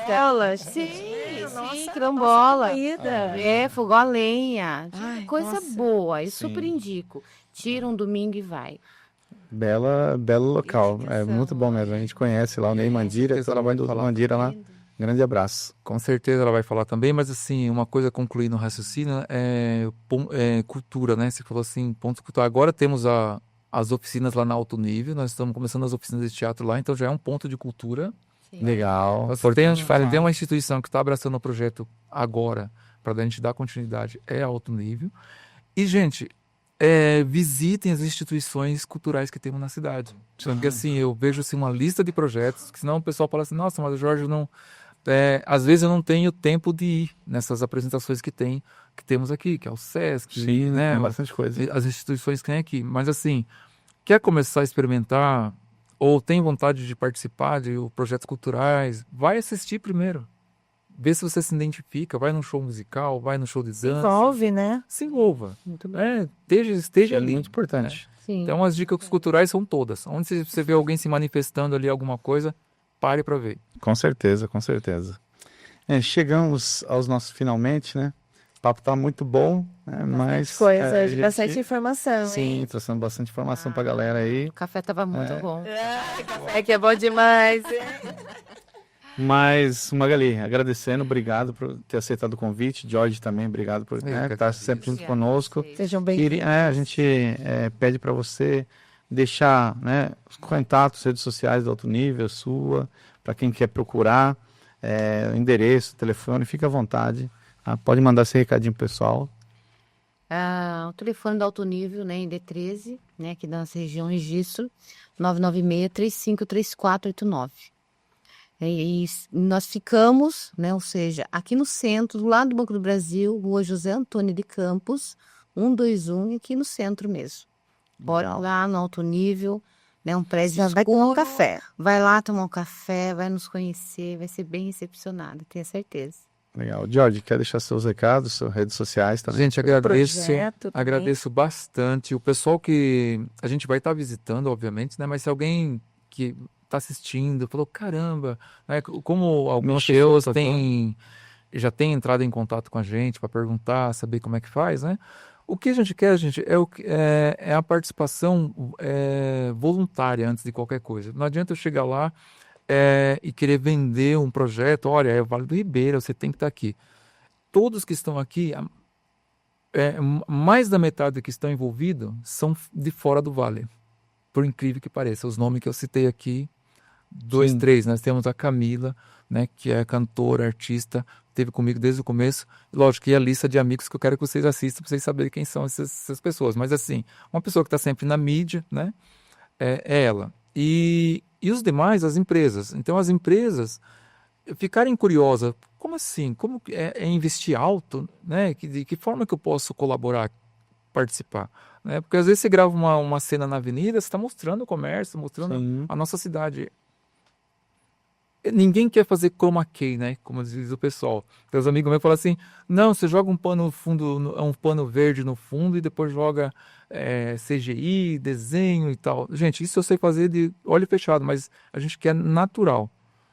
C: Bolas. Sim, quilombola.
B: Comida.
C: Fogão a lenha.
B: Ai,
C: Coisa
B: nossa.
C: boa, eu
A: Sim.
C: super indico. Tira um domingo e vai.
A: Belo local. É muito bom mesmo. A gente conhece lá o Ney Mandira,
D: certeza
A: toda a
D: ela vai
A: banda do
D: falar
A: Mandira lá. Grande abraço.
D: com certeza ela vai falar também, mas assim, uma coisa concluindo o raciocínio é cultura, né? Você falou assim, pontos culturais. Agora temos as oficinas lá na Alto Nível, nós estamos começando as oficinas de teatro lá, então já é um ponto de cultura.
A: Legal.
D: Tem uma instituição que está abraçando o projeto agora, para a gente dar continuidade, é Alto Nível. E, gente, visitem as instituições culturais que temos na cidade. Porque, assim, eu vejo assim, uma lista de projetos, que senão o pessoal fala assim, nossa, mas o Jorge não... às vezes eu não tenho tempo de ir nessas apresentações que temos aqui, que é o SESC,
A: Sim,
D: né?
A: tem bastante coisa.
D: As instituições que tem aqui. Mas, assim, quer começar a experimentar ou tem vontade de participar de projetos culturais, vai assistir primeiro. Vê se você se identifica, vai num show musical, vai num show de dança.
B: Envolve, né?
D: Se envolva. Esteja
A: É
D: ali.
A: muito importante.
C: Sim.
D: Então, as dicas culturais são todas. Onde você vê alguém se manifestando ali, alguma coisa, pare para ver.
A: Com certeza, com certeza. Chegamos aos nossos finalmente, né? O papo tá muito bom, né? Mas
B: Coisa,
A: a gente-
B: bastante informação, hein?
A: Sim, trouxemos bastante informação pra galera aí.
C: O café tava muito bom.
B: É que é bom demais.
A: Mas, Magali, agradecendo, obrigado por ter aceitado o convite. Jorge também, obrigado por
D: Eu que
A: estar
D: agradeço.
A: sempre junto conosco.
B: Sejam bem
A: A gente pede para você deixar, né, os contatos, redes sociais do Alto Nível, sua, para quem quer procurar, endereço, telefone, fica à vontade. Pode mandar esse recadinho pro pessoal.
C: O telefone do Alto Nível, né, em D13, né, aqui da nossa região, registro, 996-353489. E nós ficamos, né, ou seja, aqui no centro, do lado do Banco do Brasil, Rua José Antônio de Campos, 121, e aqui no centro mesmo. Bora lá no Alto Nível, né, um prédio
B: Já vai tomar um
C: escuro.
B: café.
C: Vai lá tomar um café, vai nos conhecer, vai ser bem recepcionada, tenho certeza.
A: Legal. Jorge, quer deixar seus recados, suas redes sociais também?
D: Gente, agradeço.
B: Projeto também.
D: Agradeço bastante. O pessoal que a gente vai estar visitando, obviamente, né? Mas se alguém que está assistindo falou, caramba, né? Como algumas
A: Mexeu,
D: pessoas já têm entrado em contato com a gente para perguntar, saber como é que faz, né? O que a gente quer, gente, é a participação voluntária antes de qualquer coisa. Não adianta eu chegar lá e querer vender um projeto. Olha, é o Vale do Ribeira, você tem que estar aqui. Todos que estão aqui, mais da metade que estão envolvidos são de fora do Vale. Por incrível que pareça. Os nomes que eu citei aqui, 2,
A: Sim.
D: 3, nós temos a Camila, né, que é cantora, artista, esteve comigo desde o começo. Lógico, e a lista de amigos que eu quero que vocês assistam para vocês saberem quem são essas pessoas. Mas assim, uma pessoa que está sempre na mídia, né, é ela. E os demais, as empresas. Então, as empresas ficarem curiosas, como assim? Como é investir alto? Né? De que forma que eu posso colaborar, participar? Né? Porque às vezes você grava uma cena na avenida, você está mostrando o comércio, mostrando
A: Sim.
D: a nossa cidade. Ninguém quer fazer chroma key, né? Como diz o pessoal. Tem os amigos meus que falam assim, não, você joga um pano fundo, um pano verde no fundo e depois joga CGI, desenho e tal. Gente, isso eu sei fazer de olho fechado, mas a gente quer natural.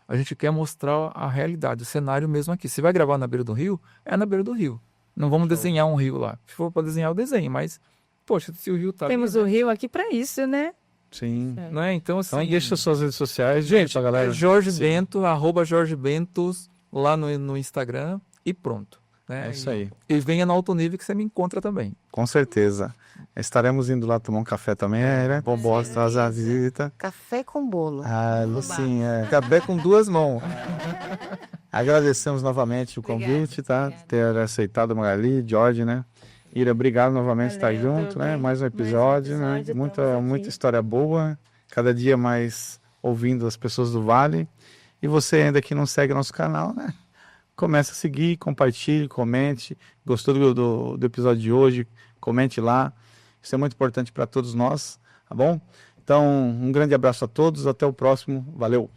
D: A gente quer mostrar a realidade, o cenário mesmo aqui. Se vai gravar na beira do rio, é na beira do rio. Não vamos desenhar um rio lá. Se for para desenhar, eu desenho, mas, poxa, se o rio tá
B: Temos
D: ali,
B: o Rio aqui para isso, né?
A: Sim.
D: né? Então, assim,
A: Então deixa suas redes sociais,
D: gente,
A: pra galera.
D: Jorge Bento, @JorgeBentos lá no Instagram e pronto. Né?
A: É isso aí.
D: E venha no Alto Nível que você me encontra também.
A: Com certeza. Estaremos indo lá tomar um café também, né? Bom, bosta, fazer a visita.
C: Café com bolo.
A: Ah, Lucinha, acabei com 2 mãos. Agradecemos novamente o convite, tá? Ter aceitado, Magali, Jorge, né? Ira, obrigado novamente por estar
B: Valeu,
A: junto, né?
B: também.
A: Mais um episódio, né?
B: episódio,
A: Muita,
B: estamos
A: muita
B: aqui.
A: história boa. Cada dia mais ouvindo as pessoas do Vale. E você ainda que não segue nosso canal, né? Começa a seguir, compartilhe, comente. Gostou do episódio de hoje? Comente lá. Isso é muito importante para todos nós, tá bom? Então, um grande abraço a todos. Até o próximo. Valeu!